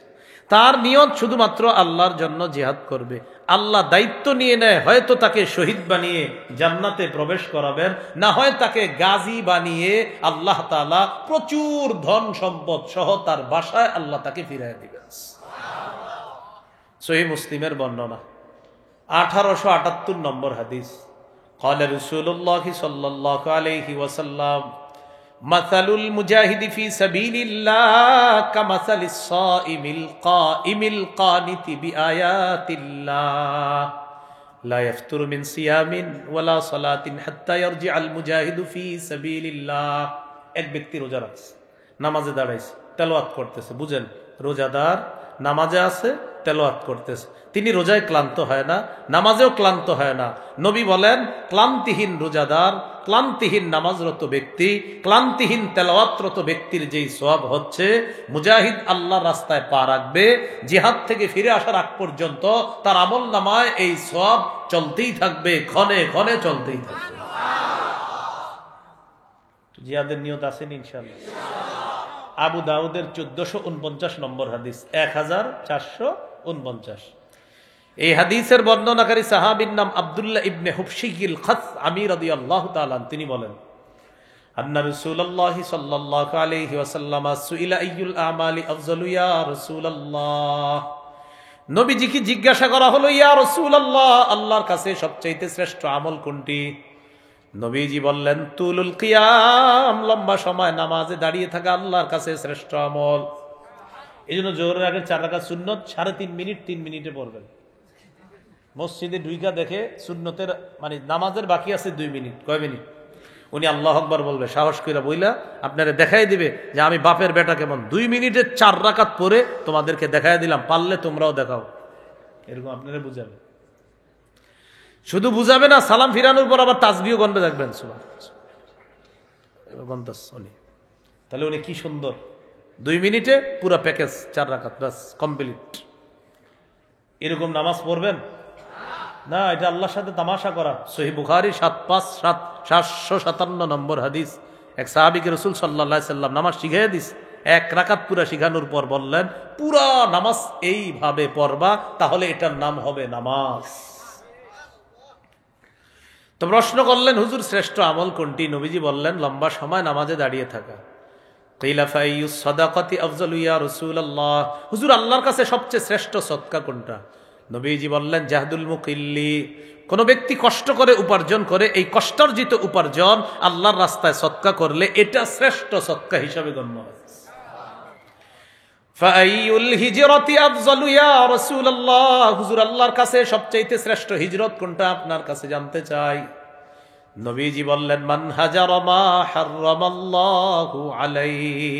তার নিয়ত শুধুমাত্র আল্লাহর জন্য জিহাদ করবে, আল্লাহ দায়িত্ব নিয়ে নেয়, হয়তো তাকে শহীদ বানিয়ে জান্নাতে প্রবেশ করাবেন, না হয় তাকে গাজী বানিয়ে আল্লাহ তাআলা প্রচুর ধন সম্পদ সহ তার বাসায় আল্লাহ তাকে ফিরিয়ে দিবেন। সহিহ মুসলিমের বর্ণনা 1878 নম্বর হাদিস। قال رسول الله صلى الله عليه وسلم مثل المجاهد في سبيل الله كمثل الصائم القائم القانت بآيات الله لا يفتر من صيام ولا صلاة حتى يرجع المجاهد في سبيل الله। এক ব্যক্তি রোজা রাখছে, নামাজে দাঁড়াইছে, তেলাওয়াত করতেছে। বুঝেন, রোজাদার নামাজে আছে, তেলাওয়াত করতেছে, তিনি রোজায় ক্লান্ত হয় না, নামাজেও ক্লান্ত হয় না। নবী বলেন, ক্লান্তিহীন রোজাদার, ক্লান্তিহীন নামাজরত ব্যক্তি, ক্লান্তিহীন তেলাওয়াতরত ব্যক্তির যেই সওয়াব হচ্ছে, মুজাহিদ আল্লাহর রাস্তায় পা রাখবে, জিহাদ থেকে ফিরে আসার আগ পর্যন্ত তার আমল নামায় এই সওয়াব চলতেই থাকবে, ক্ষণে ক্ষণে চলতেই থাকবে। জিহাদের নিয়ত আছেন ইনশাআল্লাহ। আবু দাউদের 1449 নম্বর হাদিস, 1449। এই হাদিসের বর্ণনাকারী সাহাবীর নাম আব্দুল্লাহ ইবনে হুবশিল খাসআমী রাদিয়াল্লাহু তাআলা। তিনি বলেন, আন্না রাসূলুল্লাহি সাল্লাল্লাহু আলাইহি ওয়াসাল্লাম সুইলা আইয়ুল আমালি আফজালু ইয়া রাসূলুল্লাহ। নবীজিকে জিজ্ঞাসা করা হলো, ইয়া রাসূলুল্লাহ, আল্লাহর কাছে সবচেয়ে শ্রেষ্ঠ আমল কোনটি? নবীজি বললেন, তুলুল কিয়াম, লম্বা সময় নামাজে দাঁড়িয়ে থাকা আল্লাহর কাছে শ্রেষ্ঠ আমল। এই জন্য জোহরের আগে 4 রাকাত সুন্নত 3.5 মিনিট 3 মিনিটে পড়বেন। মসজিদে ঢুইকা দেখে সুন্নতের মানে নামাজের বাকি আছে 2 মিনিট, কয় মিনিট? উনি আল্লাহু আকবার বলবে, সাহস কইরা বইলা আপনারে দেখাই দিবে যে আমি বাপের বেটা কেমন। 2 মিনিটে 4 রাকাত পড়ে তোমাদেরকে দেখাই দিলাম, পারলে তোমরাও দেখাও। এরকম আপনারা বুঝাবে, শুধু বুঝাবে না, সালাম ফিরানোর পর আবার তাসবিহও গন্ধে দেখবেন। তাহলে উনি কি সুন্দর, 2 মিনিটে পুরো প্যাকেজ 4 রাকাত বাস কমপ্লিট। এরকম নামাজ পড়বেন না, এটা আল্লাহর সাথে তামাশা করা। সহিহ বুখারী 757 নম্বর হাদিস। এক সাহাবীকে রাসূল সাল্লাল্লাহু আলাইহি সাল্লাম নামাজ শিখিয়ে দিস, 1 রাকাত পুরা শিখানোর পর বললেন, পুরা নামাজ এইভাবে পড়বা, তাহলে এটার নাম হবে নামাজ। তো প্রশ্ন করলেন, হুজুর শ্রেষ্ঠ আমল কোনটি? নবীজি বললেন, লম্বা সময় নামাজে দাঁড়িয়ে থাকা। কিলা ফাইয়ুস সাদাকাতি আফজালু ইয়া রাসূলুল্লাহ, হুজুর আল্লাহর কাছে সবচেয়ে শ্রেষ্ঠ সদকা কোনটা? নবীজি বললেন, জাহদুল মুকিল্লি, কোন ব্যক্তি কষ্ট করে উপার্জন করে, এই কষ্টার্জিত উপার্জন আল্লাহর রাস্তায় সদকা করলে এটা শ্রেষ্ঠ সদকা হিসাবে গণ্য হয়। ফাইয়ুল হিজরাতি আফজালু ইয়া রাসূলুল্লাহ, হুজুর আল্লাহর কাছে সবচেয়ে শ্রেষ্ঠ হিজরত কোনটা আপনার কাছে জানতে চাই। নবীজি বললেন, মান হাজারা মা হারামাল্লাহু আলাইহি,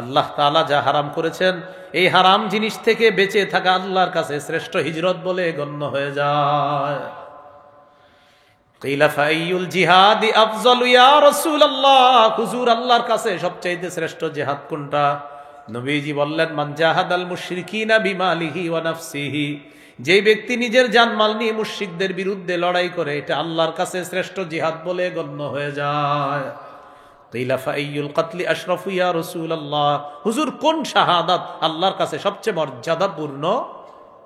আল্লাহ তাআলা যা হারাম করেছেন এই হারাম জিনিস থেকে বেঁচে থাকা আল্লাহর কাছে শ্রেষ্ঠ হিজরত বলে গণ্য হয়ে যায়। কিলা ফাইয়ুল জিহাদি আফজালু ইয়া রাসূলুল্লাহ, হুজুর আল্লাহর কাছে সবচেয়ে শ্রেষ্ঠ জিহাদ কোনটা? নবীজি বললেন, মান জাহাদাল মুশরিকিনা বিমালিহি ওয়া নাফসিহি, যে ব্যক্তি নিজের জানমাল নিয়ে মুশরিকদের বিরুদ্ধে লড়াই করে, এটা আল্লাহর কাছে শ্রেষ্ঠ জিহাদ বলে গণ্য হয়ে যায়। কিলা ফাইয়ুল কাতলি আশরাফু ইয়া রাসূলুল্লাহ, হুজুর কোন শাহাদাত আল্লাহর কাছে সবচেয়ে মর্যাদাপূর্ণ?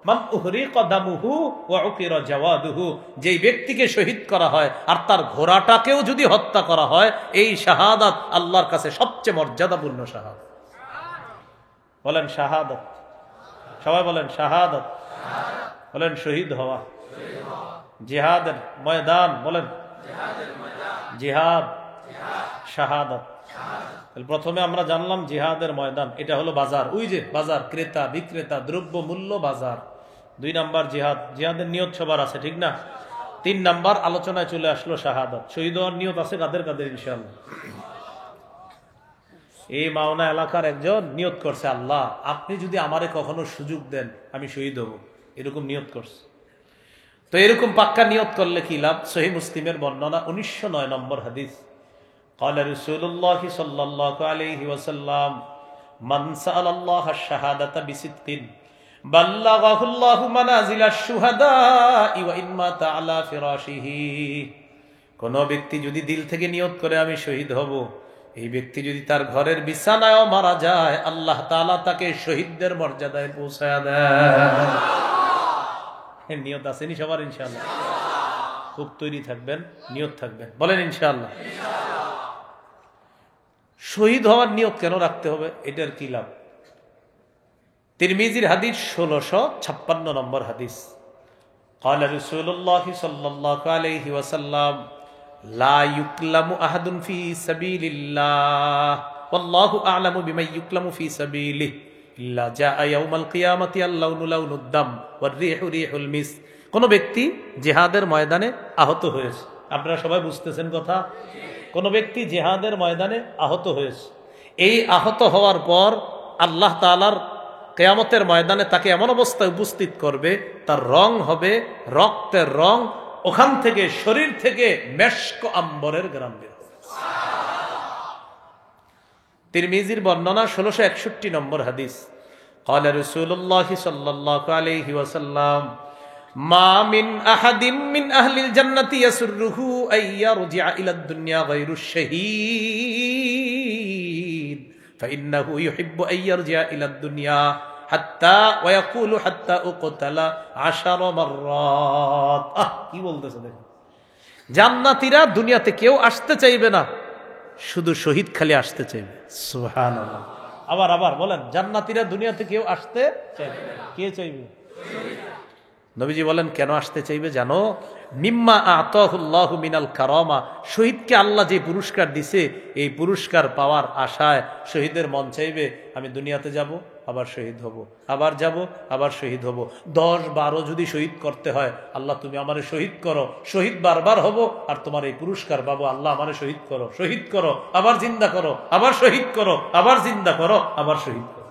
মান উহরিকা দামুহু ওয়া উকিরা জাওয়াদুহু, যেই ব্যক্তিকে শহীদ করা হয় আর তার ঘোড়াটাকেও যদি হত্যা করা হয়, এই শাহাদাত আল্লাহর কাছে সবচেয়ে মর্যাদাপূর্ণ শাহাদাত। বলেন শাহাদাত, সবাই বলেন শাহাদাত, বলেন শহীদ হওয়া, জিহাদের ময়দান, বলেন জিহাদ, শাহাদাত। প্রথমে আমরা জানলাম জিহাদের ময়দান, এটা হলো বাজার, ওই যে বাজার, ক্রেতা বিক্রেতা, দ্রব্য মূল্য বাজার। 2 নাম্বার জিহাদ, জিহাদের নিয়ত সবার আছে, ঠিক না? 3 নাম্বার আলোচনায় চলে আসলো শাহাদাত। শহীদ হওয়ার নিয়ত আছে কাদের কাদের? ইনশাআল্লাহ। এই মাওনা এলাকার একজন নিয়ত করছে, আল্লাহ আপনি যদি আমারে কখনো সুযোগ দেন আমি শহীদ হব, এরকম নিয়ত করছে। তো এরকম পাক্কা নিয়ত করলে কি লাভ? সহিহ মুসলিমের বর্ণনা 1909 নম্বর হাদিস। قال رسول الله صلى الله عليه وسلم من سأل الله الشهادة بصدق بلغه الله منازل الشهداء وإن مات على فراشه। কোন ব্যক্তি যদি দিল থেকে নিয়ত করে আমি শহীদ হব, এই ব্যক্তি যদি তার ঘরের বিছানায়ও মারা যায়, আল্লাহ তাআলা তাকে শহীদদের মর্যাদায় পৌঁছায় দেন। নিয়ত আসেনি সবার? ইনশাআল্লাহ। খুব তৈরি থাকবেন, নিয়ত থাকবেন, বলেন ইনশাআল্লাহ। শহীদ হওয়ার নিয়ত কেন রাখতে হবে? এটার কি লাভ? তিরমিজির হাদিস 1656 নম্বর হাদিস। قال رسول الله صلى الله عليه وسلم لا يكلم أحد في سبيل الله والله أعلم بمن يكلم في سبيله إلا جاء يوم القيامة اللون لون الدم والريح ريح المسك। কোন ব্যক্তি জিহাদের ময়দানে আহত হয়েছে, আপনারা সবাই বুঝতেছেন কথা? কোন ব্যক্তি জিহাদের ময়দানে আহত হয়েছে, এই আহত হওয়ার পর আল্লাহ তাআলার কিয়ামতের ময়দানে তাকে এমন অবস্থায় উপস্থিত করবে, তার রং হবে রক্তের রং, ওখান থেকে শরীর থেকে মেশক আম্বরের ঘ্রাণ বের হবে। তিরমিজির বর্ণনা 1661 নম্বর হাদিস। قال رسول الله صلى الله عليه وسلم ما من أحد من أهل الجنة يسره أن يرجع إلى الدنيا غير الشهيد فإنه يحب أن يرجع إلى الدنيا حتى ويقول حتى أقتل 10 مرات। কি বলতেছে দেখুন, জান্নাতীরা দুনিয়াতে কেউ আসতে চাইবে না, শুধু শহীদ খালি আসতে চাইবে। সুবহানাল্লাহ। আবার বলেন, জান্নাতীরা দুনিয়াতে কেউ আসতে চাইবে না, কে চাইবে? নবীজি বলেন কেন আসতে চাইবে জানো? মিম্মা আতাহুল্লাহু মিনাল কারামা, শহীদকে আল্লাহ যে পুরস্কার দিছে, এই পুরস্কার পাওয়ার আশায় শহীদের মন চাইবে আমি দুনিয়াতে যাব, আবার শহীদ হব, আবার যাব, আবার শহীদ হব। 10-12 যদি শহীদ করতে হয়, আল্লাহ তুমি আমারে শহীদ করো, শহীদ বারবার হব, আর তোমার এই পুরস্কার পাবো। আল্লাহ আমারে শহীদ করো, শহীদ করো, আবার জিন্দা করো, আবার শহীদ করো, আবার জিন্দা করো, আবার শহীদ করো।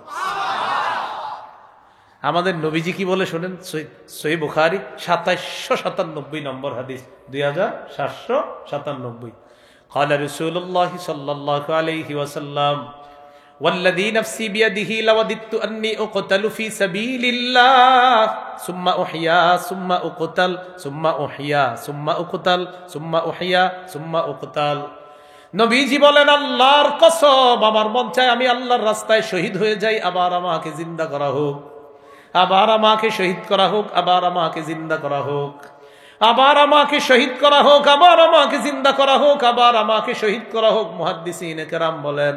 আমাদের নবীজি কি বলে শোনেন, সহিহ বুখারী 2797 নম্বর হাদিস, 2797। قال رسول الله صلى الله عليه وسلم والذي نفسي بيده لوددت أني أقتل في سبيل الله ثم أحيا ثم أقتل ثم أحيا ثم أقتل ثم أحيا ثم أقتل। নবীজি বলেন আল্লাহর কসম, আমার মন চায় আমি আল্লাহর রাস্তায় শহীদ হয়ে যাই, আবার আমাকে জিন্দা করা হোক, আবার আমাকে শহীদ করা হোক, আবার আমাকে জিন্দা করা হোক, আবার আমাকে শহীদ করা হোক, আবার আমাকে জিন্দা করা হোক, আবার আমাকে শহীদ করা হোক। মুহাদ্দিসিনে কেরাম বলেন,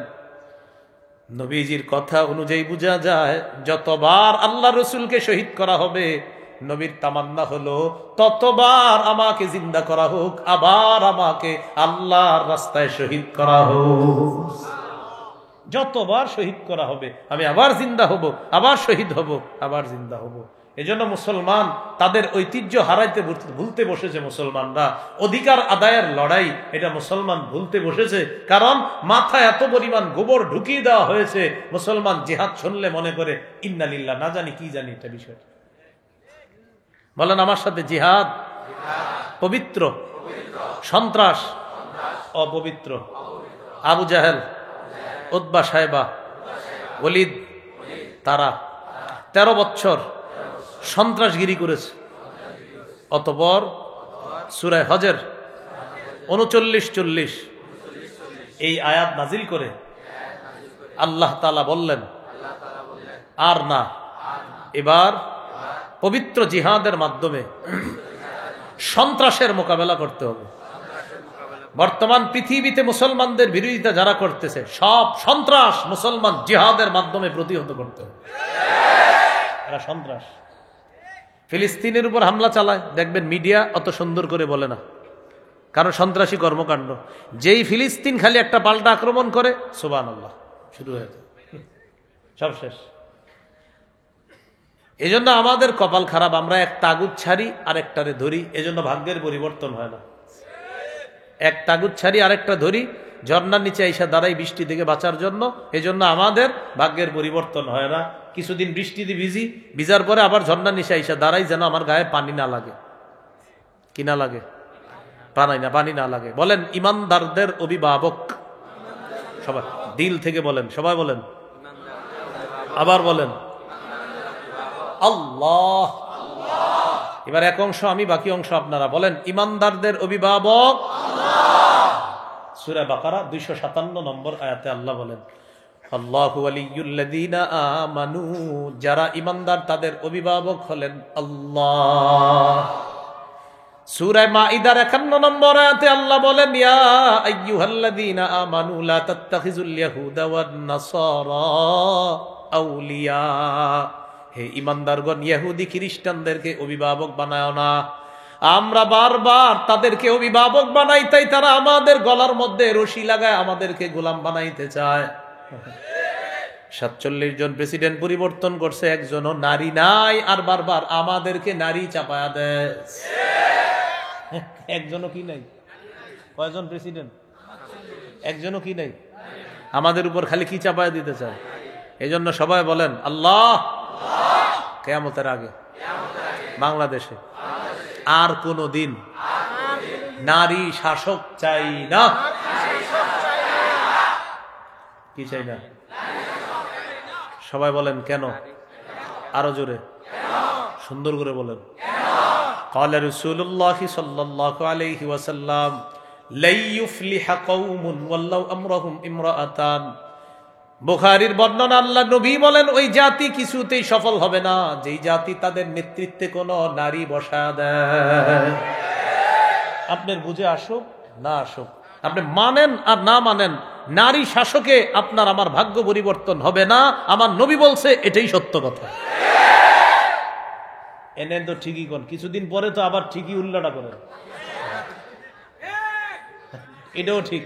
নবীজির কথা অনুযায়ী বোঝা যায় যতবার আল্লাহ রসুলকে শহীদ করা হবে, নবীর তামান্না হলো ততবার আমাকে জিন্দা করা হোক, আবার আমাকে আল্লাহর রাস্তায় শহীদ করা হোক। যতবার শহীদ করা হবে আমি আবার জিন্দা হব, আবার শহীদ হব, আবার জিন্দা হব। এজন্য মুসলমান তাদের ঐতিহ্য হারাইতে ভুলতে বসেছে। মুসলমানরা অধিকার আদায়ের লড়াই, এটা মুসলমান ভুলতে বসেছে, কারণ মাথায় এত পরিমাণ গোবর ঢুকিয়ে দেওয়া হয়েছে। মুসলমান জিহাদ শুনলে মনে করে ইন্না লিল্লাহ, না জানি কি জানি এটা বিষয়। বলেন আমার সাথে, জিহাদ পবিত্র, সন্ত্রাস অপবিত্র। আবু জাহেল, উতবা সাহেবা, ওলিদ, তারা 13 বছর সন্ত্রাসগিরি করেছে। অতঃপর সূরা হজের 39-40 এই আয়াত নাজিল করে আল্লাহ তাআলা বললেন, আর না, এবার পবিত্র জিহাদের মাধ্যমে সন্ত্রাসের মোকাবেলা করতে হবে। বর্তমান পৃথিবীতে মুসলমানদের বিরোধিতা যারা করতেছে, সব সন্ত্রাস মুসলমান জিহাদের মাধ্যমে প্রতিহত করতে হবে। এরা সন্ত্রাস। ফিলিস্তিনের উপর হামলা চালায়, দেখবেন মিডিয়া অত সুন্দর করে বলে না, কারণ সন্ত্রাসী কর্মকাণ্ড। যেই ফিলিস্তিন খালি একটা পাল্টা আক্রমণ করে, সুবহানাল্লাহ, শুরু হয়ে যায়, সব শেষ। এই জন্য আমাদের কপাল খারাপ, আমরা এক তাগুত ছাড়ি আরেকটারে ধরি, এজন্য ভাগ্যের পরিবর্তন হয় না। এক তাগুত ছাড়ি আরেকটা ধরি, ঝর্ণার নিচে আইসা দাঁড়াই বৃষ্টি থেকে বাঁচার জন্য, এজন্য আমাদের ভাগ্যের পরিবর্তন হয় না। কিছুদিন বৃষ্টিতে ভিজি, ভিজার পরে আবার ঝর্ণার নিচে আইসা দাঁড়াই যেন আমার গায়ে পানি না লাগে। কি না লাগে? পানি না লাগে। বলেন ইমানদারদের অভিভাবক, সবাই দিল থেকে বলেন, সবাই বলেন, আবার বলেন আল্লাহ। এবার এক অংশ আমি, বাকি অংশ আপনারা বলেন ইমানদারদের অভিভাবক। সূরা বাকারা 257 নম্বর আয়াতে আল্লাহ বলেন, আল্লাহু ওয়ালিয়ুল্লাযীনা আমানু, যারা ইমানদার তাদের অভিভাবক হলেন আল্লাহ। সূরা মাইদার 51 নম্বর আয়াতে আল্লাহ বলেন, ইয়া আইয়ুহাল্লাযীনা আমানু লা তাত্তাখিযুল ইয়াহুদা ওয়ান নাসারা আউলিয়া, হে ইমানদারগণ, ইহুদি খ্রিস্টানদেরকে অভিভাবক বানায় না। আমরা বারবার তাদেরকে অভিভাবক বানাই, তাই তারা আমাদের গলার মধ্যে রশি লাগায় আমাদেরকে গোলাম বানাইতে চায়। 47 জন প্রেসিডেন্ট পরিবর্তন করছে, একজনও নারী নাই, আর বারবার আমাদেরকে নারী চাপায়া দেয়। একজনও কি নাই? কয়জন প্রেসিডেন্ট? একজনও কি নাই? আমাদের উপর খালি কি চাপায়া দিতে চায়। এই জন্য সবাই বলেন আল্লাহ। কিয়ামতের আগে বাংলাদেশে আর কোনো দিন নারী শাসক চাই না। কি চাই না? সবাই বলেন কেন? আরো জোরে, সুন্দর করে বলেন। قال رسول الله صلى الله عليه وسلم لا يفلح قوم ولو امرهم امرأتان। বুখারীর বর্ণনা, আল্লাহ নবী বলেন, ওই জাতি কিছুতেই সফল হবে না যেই জাতি তাদের নেতৃত্বে কোন নারী বসা দেয়। আপনার বুঝে আসুক না আসুক, আপনি মানেন আর না মানেন, নারী শাসকে আপনার আমার ভাগ্য পরিবর্তন হবে না। আমার নবী বলছে, এটাই সত্য কথা। এনে তো ঠিকই কোন, কিছুদিন পরে তো আবার ঠিকই উল্লাটা করে, এটাও ঠিক।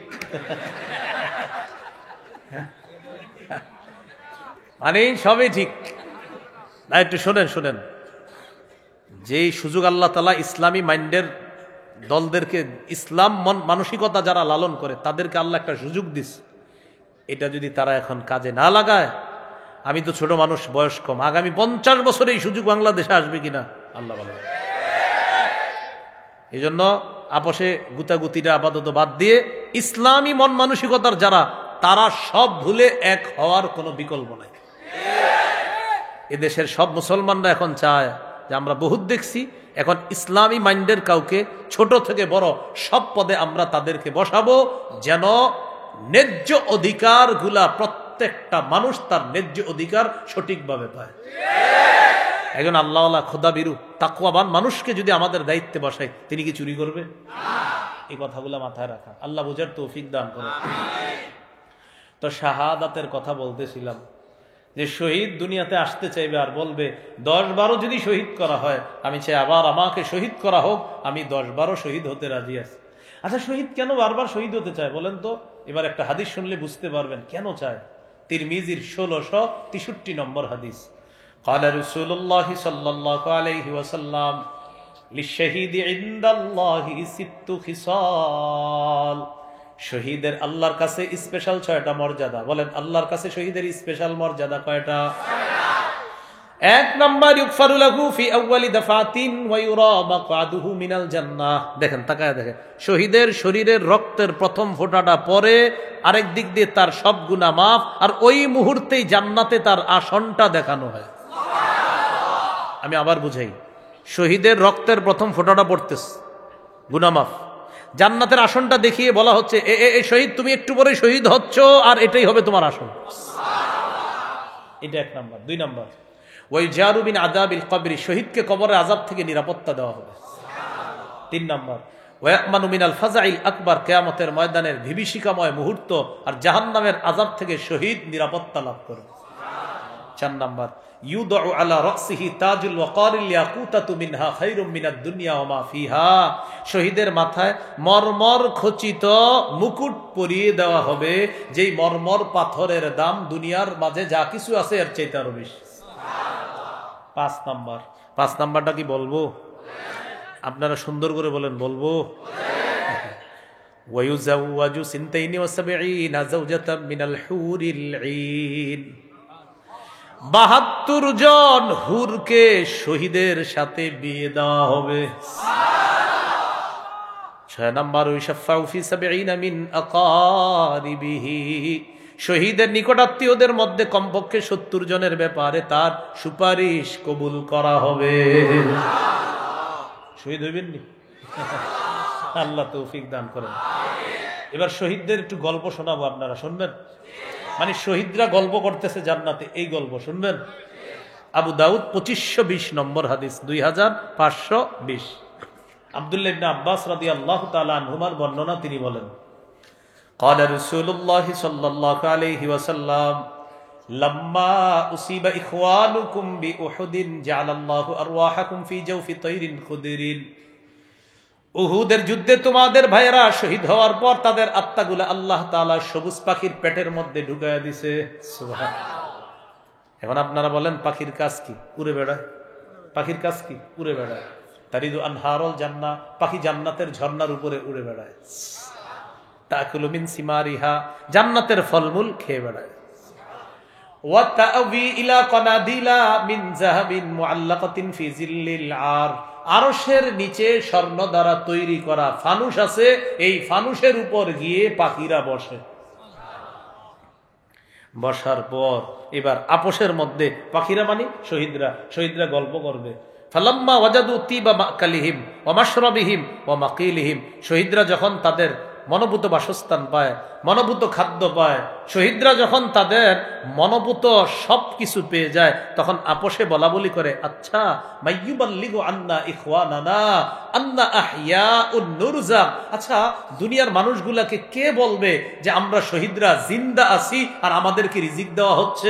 মানে সবই ঠিক না। একটু শোনেন, যেই সুযোগ আল্লাহ তাআলা ইসলামী মাইন্ডের দলদেরকে, ইসলাম মানসিকতা যারা লালন করে, তাদেরকে আল্লাহ একটা সুযোগ দিস, এটা যদি তারা এখন কাজে না লাগায়, আমি তো ছোট মানুষ, বয়স কম, আগামী 50 বছরে এই সুযোগ বাংলাদেশে আসবে কিনা আল্লাহ ভালো। এই জন্য আপোষে গুতাগুতিটা আপাতত বাদ দিয়ে ইসলামী মন মানসিকতার যারা, তারা সব ভুলে এক হওয়ার কোনো বিকল্প নাই। এদেশের সব মুসলমানরা এখন চায় যে, আমরা বহুত দেখছি, এখন ইসলামী মাইন্ডের কাউকে ছোট থেকে বড় সব পদে আমরা তাদেরকে বসাবো, যেন ন্যায্য অধিকার গুলা প্রত্যেকটা মানুষ তার ন্যায্য অধিকার সঠিকভাবে পায়। একজন আল্লাহওয়ালা, খোদাবিরু, তাকওয়াবান মানুষকে যদি আমাদের দায়িত্বে বসাই, তিনি কি চুরি করবে? এই কথাগুলো মাথায় রাখা। আল্লাহ বুঝার তৌফিক দান করে। তো শাহাদাতের কথা বলতেছিলাম, যে শহীদ দুনিয়াতে আসতে চাইবে আর বলবে 10-12 যদি শহীদ করা হয়, আমি চাই আবার আমাকে শহীদ করা হোক, আমি 10-12 শহীদ হতে রাজি আছি। আচ্ছা, শহীদ কেন বারবার শহীদ হতে চায় বলেন তো? এবার একটা হাদিস শুনলে বুঝতে পারবেন কেন চায়। তিরমিজির 1663 নম্বর হাদিস, قال رسول الله صلى الله عليه وسلم للشهيد عند الله 6 خصال। শহীদের আল্লাহর কাছে স্পেশাল 6টা মর্যাদা। বলেন আল্লাহর কাছে শহীদের স্পেশাল মর্যাদা কয়টা? 1 নাম্বার, ইগফারু লাহু ফি আউয়ালি দাফাতিন ওয়া ইউরা মাকআদুহু মিনাল জান্নাহ। দেখেন, তাকায় দেখেন, শহীদের শরীরের রক্তের প্রথম ফোঁটাটা পরে, আরেক দিক দিয়ে তার সব গুনাহ মাফ, আর ওই মুহূর্তেই জান্নাতে তার আসনটা দেখানো হয়। আমি আবার বুঝাই, শহীদের রক্তের প্রথম ফোঁটাটা পড়তেছে, গুনাহ মাফ, জান্নাতের আসনটা দেখিয়ে বলা হচ্ছে এ শহীদ, তুমি একটু পরে শহীদ হচ্ছ, আর এটাই হবে তোমার আসন। এটা 1 নাম্বার। 2 নাম্বার, ওই জারুবিন আযাবিল কবরি, শহীদকে কবরের আযাব থেকে নিরাপত্তা দেওয়া হবে। 3 নাম্বার, ওয়াকমানু মিনাল ফাজাইল আকবার, কিয়ামতের ময়দানের বিভীষিকাময় মুহূর্ত আর জাহান্নামের আযাব থেকে শহীদ নিরাপত্তা লাভ করবে। 4 নাম্বার, ইউদউ আলা রাসিহি তাজুল ওয়াকারিল ইয়াকুতাতু মিনহা খায়রুম মিনাদ দুনিয়া ওয়া মা ফিহা, শহীদের মাথায় মরমর খচিত মুকুট পরিয়ে দেওয়া হবে, যেই মরমর পাথরের দাম দুনিয়ার মাঝে যা কিছু আছে এর চাইতে আরো বেশি। 5 নাম্বার, 5 নাম্বারটা কি বলবো? আপনারা সুন্দর করে বলেন, বলবো? ওয়ায়ুজাওয়াজু সিনতাইনি ওয়া সাবঈনা যাওজাতাম মিনাল হুরিল ঈন, 72 জন হুরকে শহীদের সাথে বিয়ে দেওয়া হবে। 6 নাম্বার, ওয়াশাফাউ ফি সাবঈনা মিন আকারিবিহি, শহীদের নিকটাত্মীয়দের মধ্যে কমপক্ষে 70 জনের ব্যাপারে তার সুপারিশ কবুল করা হবে। শহীদ হইবেন নি? আল্লাহ তৌফিক দান করেন। এবার শহীদদের একটু গল্প শোনাবো, আপনারা শুনবেন? মানে শহীদরা গল্প করতেছে জান্নাতে, এই গল্প শুনবেন। আবু দাউদ 2520 নম্বর হাদিস, 2520। আব্দুল্লাহ ইবনে আব্বাস রাদিয়াল্লাহু তাআলা আনহুমার বর্ণনা, তিনি বলেন, ক্বালা রাসূলুল্লাহ সাল্লাল্লাহু আলাইহি ওয়াসাল্লাম, লাম্মা উসিবা ইখওয়ানুকুম বিউহুদিন জাআলাল্লাহু আরওয়াহাকুম ফি জাওফি তায়রিন খুদরিন, উহুদের যুদ্ধে তোমাদের ভাইয়েরা শহীদ হওয়ার পর তাদের আত্মাগুলো আল্লাহ তাআলা সবুজ পাখির পেটের মধ্যে ঢুকায়া দিছে। সুবহানাল্লাহ। এখন আপনারা বলেন, পাখির কাজ কি? উড়ে বেড়ায়। পাখির কাজ কি? উড়ে বেড়ায়। তারিদু আনহারুল জান্নাহ, পাখি জান্নাতের ঝর্ণার উপরে উড়ে বেড়ায়। তাকুলু মিন সিমারিহা, জান্নাতের ফলমূল খেয়ে বেড়ায়। ওয়া তা'বি ইলা কানাদিলা মিন যাহাবিন মুআল্লাকাতিন ফি জিল্লিল আর, আরশের নিচে স্বর্ণ দ্বারা তৈরি করা ফানুস আছে, এই ফানুসের উপর গিয়ে পাখিরা বসে। বসার পর এবার আপোষের মধ্যে পাখিরা, মানে শহীদরা গল্প করবে। ফালাম্মা ওয়াজাদু তিবা মাকালিহিম ওয়া মাশরাবিহিম ওয়া মাকিলিহিম, শহীদরা যখন তাদের মনোভূত বাসস্থান পায়, মনোভূত খাদ্য পায়, শহীদরা যখন তাদের মনোভূত সব কিছু পেয়ে যায়, তখন আপোষে বলা বলি করে, আচ্ছা মাইয়ুবাল্লিগু আন্না ইখওয়ানানা আন্না আহইয়াউন নুরজা, আচ্ছা দুনিয়ার মানুষগুলাকে কে বলবে যে আমরা শহীদরা জিন্দা আছি আর আমাদেরকে রিজিক দেওয়া হচ্ছে?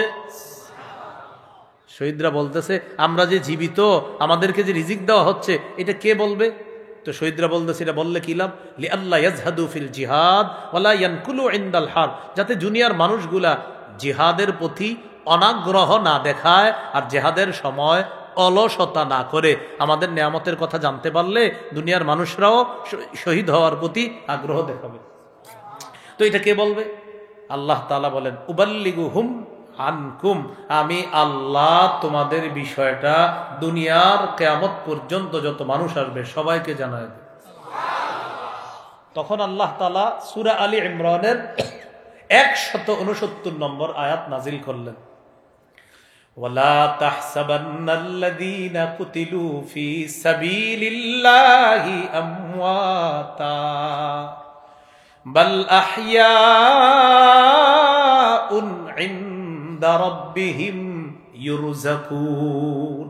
শহীদরা বলতেছে, আমরা যে জীবিত, আমাদেরকে যে রিজিক দেওয়া হচ্ছে, এটা কে বলবে? তো শহীদরা বলতেছে, এটা বললে কি লাভ? লিআল্লা ইয়াজহাদু ফিল জিহাদ ওয়ালা ইয়ানকুলু ইনদাল হার, যাতে দুনিয়ার মানুষগুলা জিহাদের প্রতি অনাগ্রহ না দেখায় আর জিহাদের সময় অলসতা না করে। আমাদের নিয়ামতের কথা জানতে পারলে দুনিয়ার মানুষরাও শহীদ হওয়ার প্রতি আগ্রহ দেখাবে। তো এটা কে বলবে? আল্লাহ তাআলা বলেন, উবাল্লিগুহুম আনকুম, আমি আল্লাহ তোমাদের বিষয়টা দুনিয়ার কিয়ামত পর্যন্ত যত মানুষ আসবে সবাইকে জানায় দেব। তখন আল্লাহ তাআলা সূরা আলী ইমরানের 169 নম্বর আয়াত নাজিল করলেন, ওয়ালা তাহসাবান্নাল্লাযীনা কুতিলু ফী সাবিলিল্লাহি আমওয়াতা বাল আহইয়াউন ইনদা রাব্বিহিম ইউরযাকুন।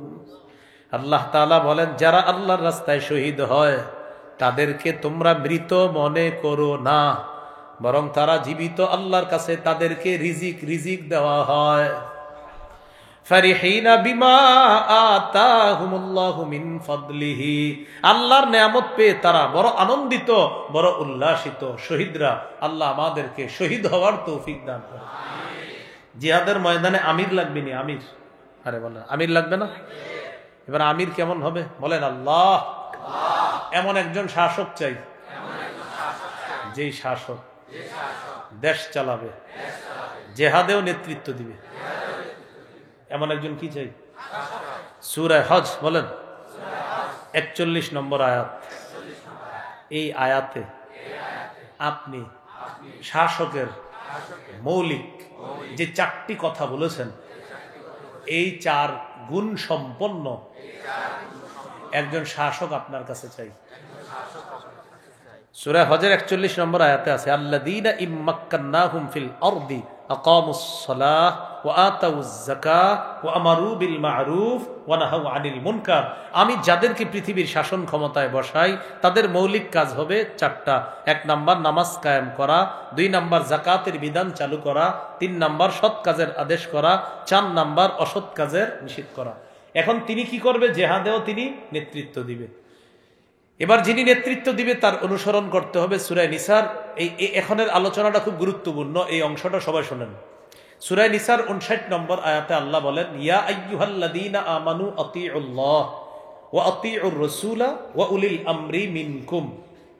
আল্লাহ তাআলা বলেন, যারা আল্লাহর রাস্তায় শহীদ হয় তাদেরকে তোমরা মৃত মনে করো না, বরং তারা জীবিত, আল্লাহর কাছে তাদেরকে রিজিক দেওয়া হয়। ফারিহিনা বিমা আতাহুমুল্লাহু মিন ফাদলিহি, আল্লাহর নিয়ামত পেয়ে তারা বড় আনন্দিত, বড় উল্লাসিত। শহীদরা, আল্লাহ আমাদেরকে শহীদ হওয়ার তৌফিক দান করে। জিহাদের ময়দানে আমির লাগবে নি? আমির, আরে বলেন আমির লাগবে না? এবার আমির কেমন হবে বলেন? আল্লাহ, এমন একজন শাসক চাই, যেই শাসক দেশ চালাবে, জেহাদেও নেতৃত্ব দিবে, এমন একজন কি চাই? সূরা হজ বলেন 41 নম্বর আয়াত। এই আয়াতে আপনি শাসকের মৌলিক যে 4টি কথা বলেছেন, এই 4 গুণ সম্পন্ন একজন শাসক আপনার কাছে চাই। সূরা হজের 41 নম্বর আয়াতে আছে, আল্লাযীনা ইম্মাক্কান্নাহুম ফিল আরদি আকামুস সালাহ ওয়া আতাউয যাকাহ ওয়া আমারু বিল মা'রুফ ওয়া নাহাউ আনিল মুনকার। আমি যাদেরকে পৃথিবীর শাসন ক্ষমতায় বসাই তাদের মৌলিক কাজ হবে চারটা। 1 নাম্বার নামাজ কায়েম করা, 2 নাম্বার যাকাতের বিধান চালু করা, 3 নাম্বার সৎ কাজের আদেশ করা, 4 নাম্বার অসৎ কাজের নিষেধ করা। এখন তিনি কি করবে? জেহাদেও তিনি নেতৃত্ব দিবে। এবার যিনি নেতৃত্ব দিবে তার অনুসরণ করতে হবে। সূরা নিসার এই এখনের আলোচনাটা খুব গুরুত্বপূর্ণ, এই অংশটা সবাই শোনেন। সূরা নিসার 59 নম্বর আয়াতে আল্লাহ বলেন, ইয়া আইয়ুহাল্লাযীনা আমানু আতিউল্লাহ ওয়া আতিউর রাসূলা ওয়া উলিল আমরি মিনকুম।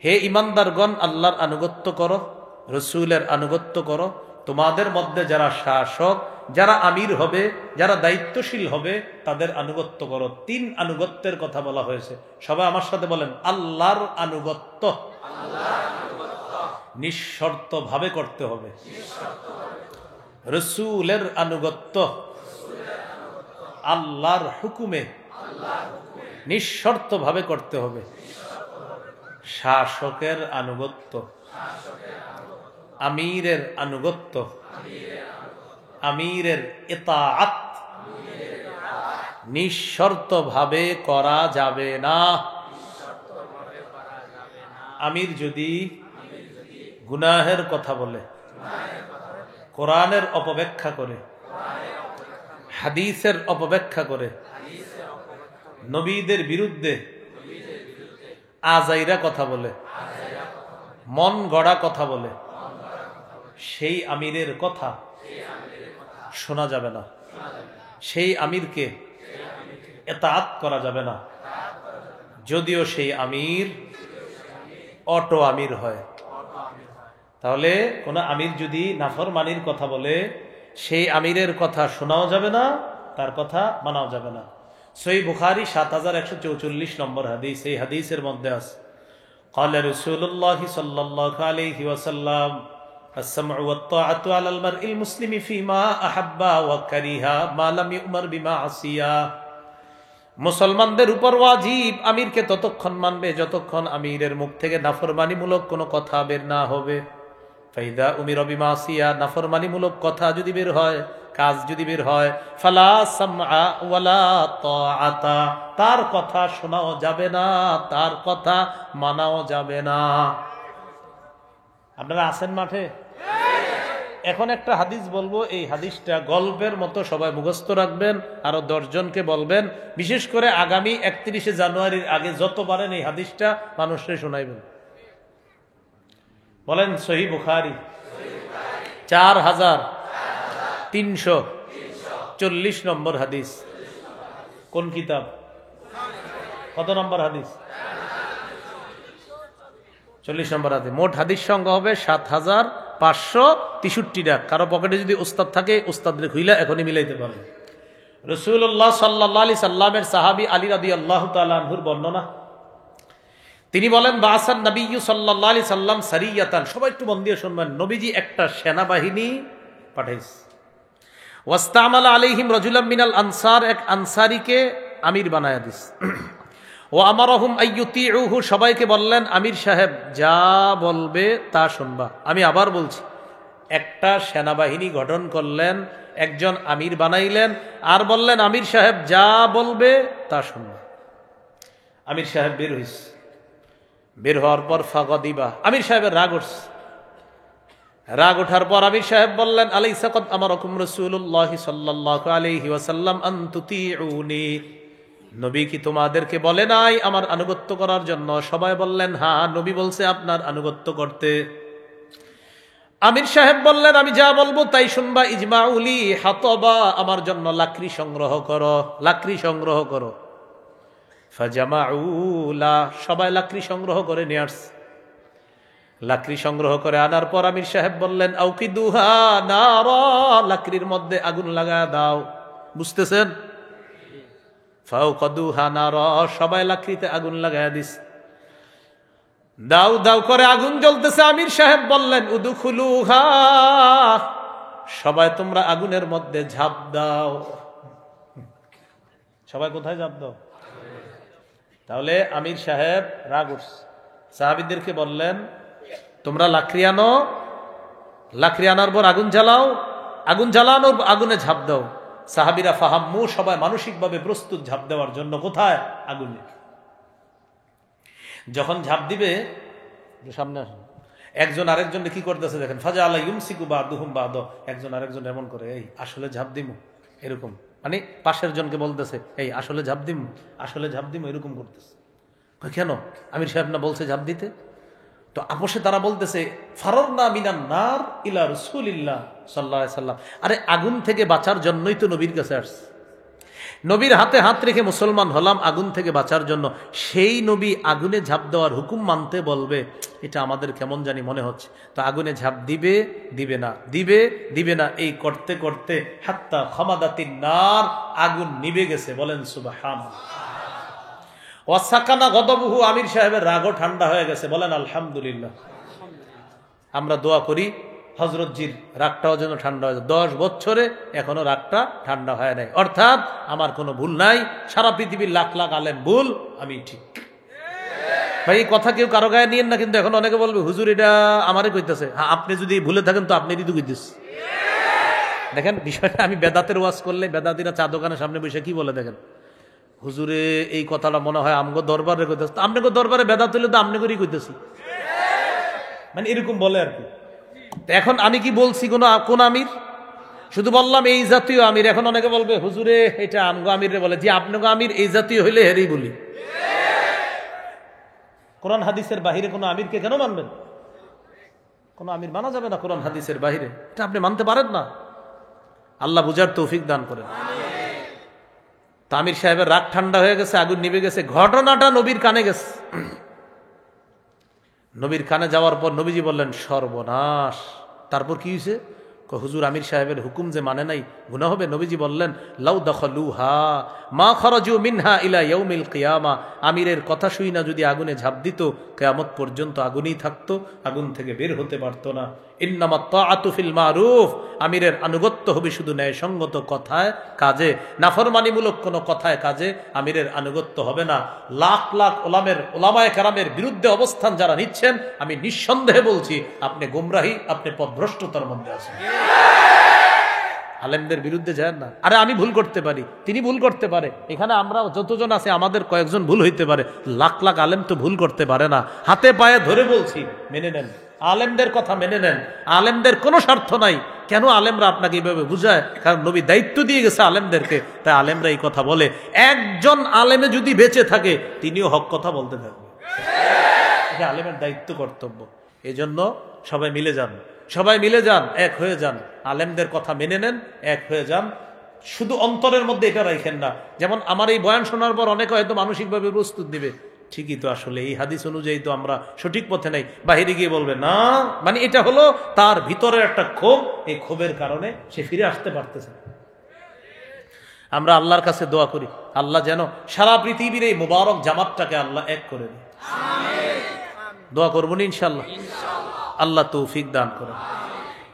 হে ঈমানদারগণ, আল্লাহর আনুগত্য করো, রাসূলের আনুগত্য করো। তোমাদের মধ্যে যারা শাসক, যারা আমির হবে, যারা দায়িত্বশীল হবে তাদের আনুগত্য করো। 3 আনুগত্যের কথা বলা হয়েছে। সবাই আমার সাথে বলেন, আল্লাহর আনুগত্য নিঃশর্ত ভাবে করতে হবে, রাসূলের আনুগত্য আল্লাহর হুকুমে নিঃশর্ত ভাবে করতে হবে, শাসকের আনুগত্য, আমিরের আনুগত্য, আমিরের ইতাআত নিঃশর্ত ভাবে করা যাবে না। আমির যদি গুনাহের কথা বলে, কোরআনের অপব্যাখ্যা করে, হাদিসের অপব্যাখ্যা করে, নবীদের বিরুদ্ধে আজাইরা কথা বলে, মন গড়া কথা বলে, সেই আমিরের কথা শোনা যাবে না, সেই আমিরকে ইতাআত করা যাবে না, যদিও সেই আমির অটো আমির হয়। তাহলে কোন আমির যদি নাফরমানির কথা বলে, সেই আমিরের কথা শোনাও যাবে না, তার কথা মানাও যাবে না। সহিহ বুখারী 7144 নম্বর হাদিস, এই হাদিসের মধ্যে আছে, قال رسول الله صلى الله عليه وسلم السمع والطاعة على المرء المسلم فيما أحب وكره ما لم يؤمر بمعصية। মুসলমানদের উপর ওয়াজিব আমিরকে ততক্ষণ মানবে যতক্ষণ আমিরের মুখ থেকে নাফরমানিমূলক কোনো কথা বের না হবে। ফাইদা উমিরা বিমাসিয়া, নাফরমানিমূলক কথা যদি বের হয়, কাজ যদি বের হয়, ফালা সামআ ওয়ালা তাআতা, তার কথা শোনাও যাবে না, তার কথা মানাও যাবে না। আপনারা আছেন মাঠে? এখন একটা হাদিস বলবো, এই হাদিসটা গল্পের মতো সবাই মুখস্থ রাখবেন, আরো 10 জনকে বলবেন। বিশেষ করে আগামী 31শে জানুয়ারির আগে যত পারেন এই হাদিসটা মানুষকে শোনাইবেন। বলেন, সহিহ বুখারী 4340 নম্বর হাদিস। কোন কিতাব? কত নম্বর হাদিস? 40 নম্বর হাদিস। মোট হাদিস সংখ্যা হবে 7563টা। কারো পকেটে যদি উস্তাদ থাকে, উস্তাদের খুইলা এখনই মিলাইতে পারবে। রাসূলুল্লাহ সাল্লাল্লাহু আলাইহি সাল্লামের সাহাবী আলী রাদিয়াল্লাহু তাআলা আনহুর বর্ণনা, তিনি বলেন, বাসান নবিয়্যু সাল্লাল্লাহু আলাইহি সাল্লাম সারিয়াতান। সবাই একটু মন দিয়ে শুনবেন, নবীজি একটা সেনাবাহিনী পাঠাইছে। ওয়াস্তামালা আলাইহিম রাজুলাম মিনাল আনসার, এক আনসারীকে আমির বানায়া দিস। ও আমারহুম আইয়ুতিউহু, সবাইকে বললেন, আমির সাহেব যা বলবে তা শুনবা। আমি আবার বলছি, একটা সেনাবাহিনী গঠন করলেন, একজন আমির বানাইলেন, আর বললেন আমির সাহেব যা বলবে তা শুনবা। আমির সাহেব বের হইছে। বের হওয়ার পর ফাগদিবা, আমির সাহেবের রাগ উঠছে। রাগ ওঠার পর আমির সাহেব বললেন, আলাইসা কদ আমারাকুম রাসূলুল্লাহ সাল্লাল্লাহু আলাইহি ওয়াসাল্লাম আন তুতিউনি, নবী কি তোমাদেরকে বলে নাই আমার আনুগত্য করার জন্য? সবাই বললেন, হ্যাঁ, নবী বলছে আপনার আনুগত্য করতে। আমির সাহেব বললেন, আমি যা বলবো তাই শুনবা। ইজমাউলি হাতবা, আমার জন্য লাকড়ি সংগ্রহ করো, লাকড়ি সংগ্রহ করো। ফাজামাউলা, সবাই লাকড়ি সংগ্রহ করে নিয়ে আসছে। লাকড়ি সংগ্রহ করে আনার পর আমির সাহেব বললেন, আউকিদুহা নারা, লাকড়ির মধ্যে আগুন লাগা দাও। বুঝতেছেন? ফাউকাদুহা নারা, সবাই লাকড়িতে আগুন লাগায়া দিস। দাও দাও করে আগুন জ্বলতেছে। আমির সাহেব বললেন, উদখুলুহা, সবাই তোমরা আগুনের মধ্যে ঝাঁপ দাও। সবাই কোথায় ঝাঁপ দাও? তাহলে আমির সাহেব রাগ উঠছে। সাহাবীদেরকে বললেন, তোমরা লাকড়ি আনো, লাকড়ি আনার পর আগুন জ্বালাও, আগুন জ্বালানোর আগুনে ঝাঁপ দাও। সাহাবীরা ফাহাম্মু, সবাই মানসিকভাবে প্রস্তুত ঝাঁপ দেওয়ার জন্য। কোথায়? আগুনে। যখন ঝাঁপ দিবে, সামনে আসেন, একজন আরেকজনকে কি করতেছে দেখেন, ফাজা আল্লাহ ইউমসিকু বাদুহুম বাদ, একজন আরেকজন এমন করে, এই আসলে ঝাঁপ দিমু, এরকম, মানে পাশের জনকে বলতেছে, এই আসলে ঝাঁপ দিমু, আসলে ঝাঁপ দিমু, এরকম করতেছে। কেন? আমির সাহেব না বলছে ঝাঁপ দিতে? তো আপোষে তারা বলতেছে, ফাররনা মিনান নার ইলা রাসূলিল্লাহ সাল্লাল্লাহু আলাইহি সাল্লাম। আরে আগুন থেকে বাঁচার জন্যই তো নবীর কাছে আসছে, নবীর হাতে হাত রেখে মুসলমান হলাম আগুন থেকে বাঁচার জন্য। সেই নবী আগুনে ঝাঁপ দেওয়ার হুকুম মানতে বলবে, এটা আমাদের কেমন জানি মনে হচ্ছে। তো আগুনে ঝাঁপ দিবে, দিবে না, দিবে, দিবে না, এই করতে করতে হাত্তা খামাদাতিন নার, আগুন নিভে গেছে। বলেন সুবহানাল্লাহ। ওয়াসাকানা গদবহু, আমির সাহেবের রাগও ঠান্ডা হয়ে গেছে। বলেন আলহামদুলিল্লাহ। আমরা দোয়া করি হযরতজির রাগটাও যেন ঠান্ডা হয়ে যায়। 10 বছরে এখনো রাগটা ঠান্ডা হয় নাই, অর্থাৎ আমার কোনো ভুল নাই, সারা পৃথিবীর লাখ লাখ আলেম ভুল, আমি ঠিক। ভাই এই কথা কেউ কারো গায়ে নিয়েন না, কিন্তু এখন অনেকে বলবে হুজুর এটা আমারে কইতেছে। হ্যাঁ, আপনি যদি ভুলে থাকেন তো আপনি তো কইতেছে। দেখেন বিষয়টা, আমি বেদাতের ওয়াজ করলে বেদাতিরা চা দোকানের সামনে বসে কি বলে দেখেন, হুজুরে এই কথাটা মনে হয় আমগো দরবারে কইতেছে, আমগো দরবারে বেদাত হইলে তো আমনে করেই কইতেছি, মানে এরকম বলে আর কি। এখন আমি কি বলছি কোন আমির? শুধু বললাম এই জাতীয় আমির। এখন অনেকে বলবে হুজুরে এটা আমগো আমির বলে, যে আপনাগো আমির এই জাতীয় হইলে হেরেই বলি। কোরআন হাদিসের বাহিরে কোনো আমিরকে কেন মানবেন? কোন আমির মানা যাবে না কোরআন হাদিসের বাহিরে, এটা আপনি মানতে পারেন না। আল্লাহ বুঝার তৌফিক দান করেন। আমির সাহেবের রাগ ঠান্ডা হয়ে গেছে, আগুন নিভে গেছে। ঘটনাটা নবীর কানে গেছে। নবীর কানে যাওয়ার পর নবীজি বললেন, সর্বনাশ। তারপর কি হয়েছে? হুজুর আমির সাহেবের হুকুম যে মানে নাই, গুনাহ হবে। নবীজি বললেন, লাউ দখলুহা মা খরাজু মিনহা ইলা ইয়াউমিল কিয়ামা, আমিরের কথা শুই না যদি আগুনে ঝাঁপ দিত, কিয়ামত পর্যন্ত আগুনেই থাকতো, আগুন থেকে বের হতে পারতো না। ইন্নামাত তাআতু ফিল মারুফ, আমিরের আনুগত্য হবে শুধু ন্যায়সঙ্গত কথায় কাজে, নাফরমানিমূলক কোনো কথায় কাজে আমিরের আনুগত্য হবে না। লাখ লাখ ওলামায়ে কেরামের বিরুদ্ধে অবস্থান যারা নিচ্ছেন, আমি নিঃসন্দেহে বলছি আপনি গুমরাহি, আপনি পথভ্রষ্টতার মধ্যে আছেন। আলেমদের বিরুদ্ধে যায় না। আরে আমি ভুল করতে পারি, তিনি ভুল করতে পারে, এখানে আমরা যতজন আছে আমাদের কয়েকজন ভুল হইতে পারে, লাখ লাখ আলেম তো ভুল করতে পারে না। হাতে পায়ে ধরে বলছি, মেনে নেন, আলেমদের কথা মেনে নেন। আলেমদের কোনো স্বার্থ নাই। কেন আলেমরা আপনাকে এইভাবে বুঝায়? কারণ নবী দায়িত্ব দিয়ে গেছে আলেমদেরকে, তাই আলেমরা এই কথা বলে। একজন আলেমে যদি বেঁচে থাকে, তিনিও হক কথা বলতে থাকবে, এটা আলেমের দায়িত্ব, কর্তব্য। এজন্য সবাই মিলে যান, সবাই মিলে যান, এক হয়ে যান, আলেমদের কথা মেনে নেন, এক হয়ে যান। শুধু অন্তরের মধ্যে এটা রাখেন না। যেমন আমার এই বয়ান শোনার পর অনেকে হয়তো মানসিকভাবে প্রস্তুত দিবে, ঠিকই তো, আসলে এই হাদিস অনুযায়ী তো আমরা সঠিক পথে নাই, বাহিরে গিয়ে বলবে না, মানে এটা হলো তার ভিতরের একটা ক্ষোভ, এই ক্ষোভের কারণে সে ফিরে আসতে পারতেছে না। আমরা আল্লাহর কাছে দোয়া করি, আল্লাহ যেন সারা পৃথিবীর এই মুবারক জামাতটাকে আল্লাহ এক করে দেয়। দোয়া করবো না ইনশাল্লাহ? আল্লাহ তৌফিক দান করেন।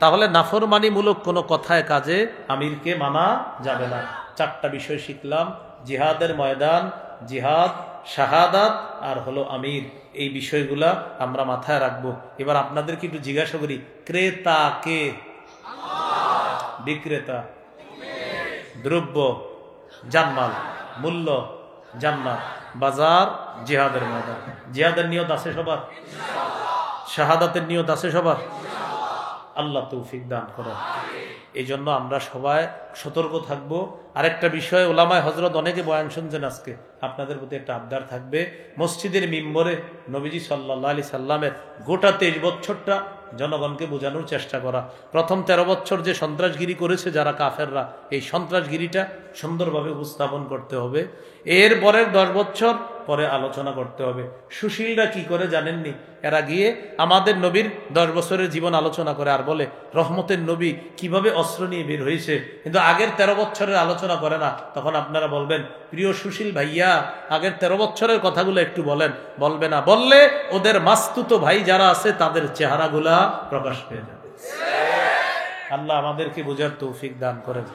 তাহলে নাফরমানিমূলক কোনো কথায় কাজে আমিরকে মানা যাবে না। 4টা বিষয় শিখলাম: জিহাদের ময়দান, জিহাদ, শাহাদাত, আর হলো আমির। এই বিষয়গুলা আমরা মাথায় রাখবো। এবার আপনাদেরকে একটু জিজ্ঞাসা করি, ক্রেতা কে? বিক্রেতা? দ্রব্য, জানমাল, মূল্য, জান্নাত, বাজার, জিহাদের ময়দান। জিহাদের নিয়ত আছে সবার? শাহাদাতের নিয়ত আছে সবার? আল্লাহ তৌফিক দান করেন। এই জন্য আমরা সবাই সতর্ক থাকব। আরেকটা বিষয়, ওলামায়ে হযরত অনেকে বয়ান শুনছেন আজকে, আপনাদের প্রতি একটা আবদার থাকবে, মসজিদের মিম্বরে নবীজি সাল্লাল্লাহু আলাইহি সাল্লামের গোটা 23 বছরটা জনগণকে বোঝানোর চেষ্টা করা। প্রথম 13 বছর যে সন্ত্রাসগিরি করেছে যারা কাফেররা, এই সন্ত্রাসগিরিটা সুন্দরভাবে উপস্থাপন করতে হবে। এর পরের 10 বছর পরে আলোচনা করতে হবে। সুশীলরা কি করে জানেননি? এরা গিয়ে আমাদের নবীর 10 বছরের জীবন আলোচনা করে আর বলে রহমতের নবী কিভাবে অস্ত্র নিয়ে বের হয়েছে, কিন্তু আগের 13 বছরের আলোচনা করে না। তখন আপনারা বলবেন, প্রিয় সুশীল ভাইয়া, আগের 13 বছরের কথাগুলো একটু বলেন। বলবে না, বললে ওদের মাস্তুতো ভাই যারা আছে তাদের চেহারাগুলা প্রকাশ পেয়ে যাবে। আল্লাহ আমাদেরকে বোঝার তৌফিক দান করেন।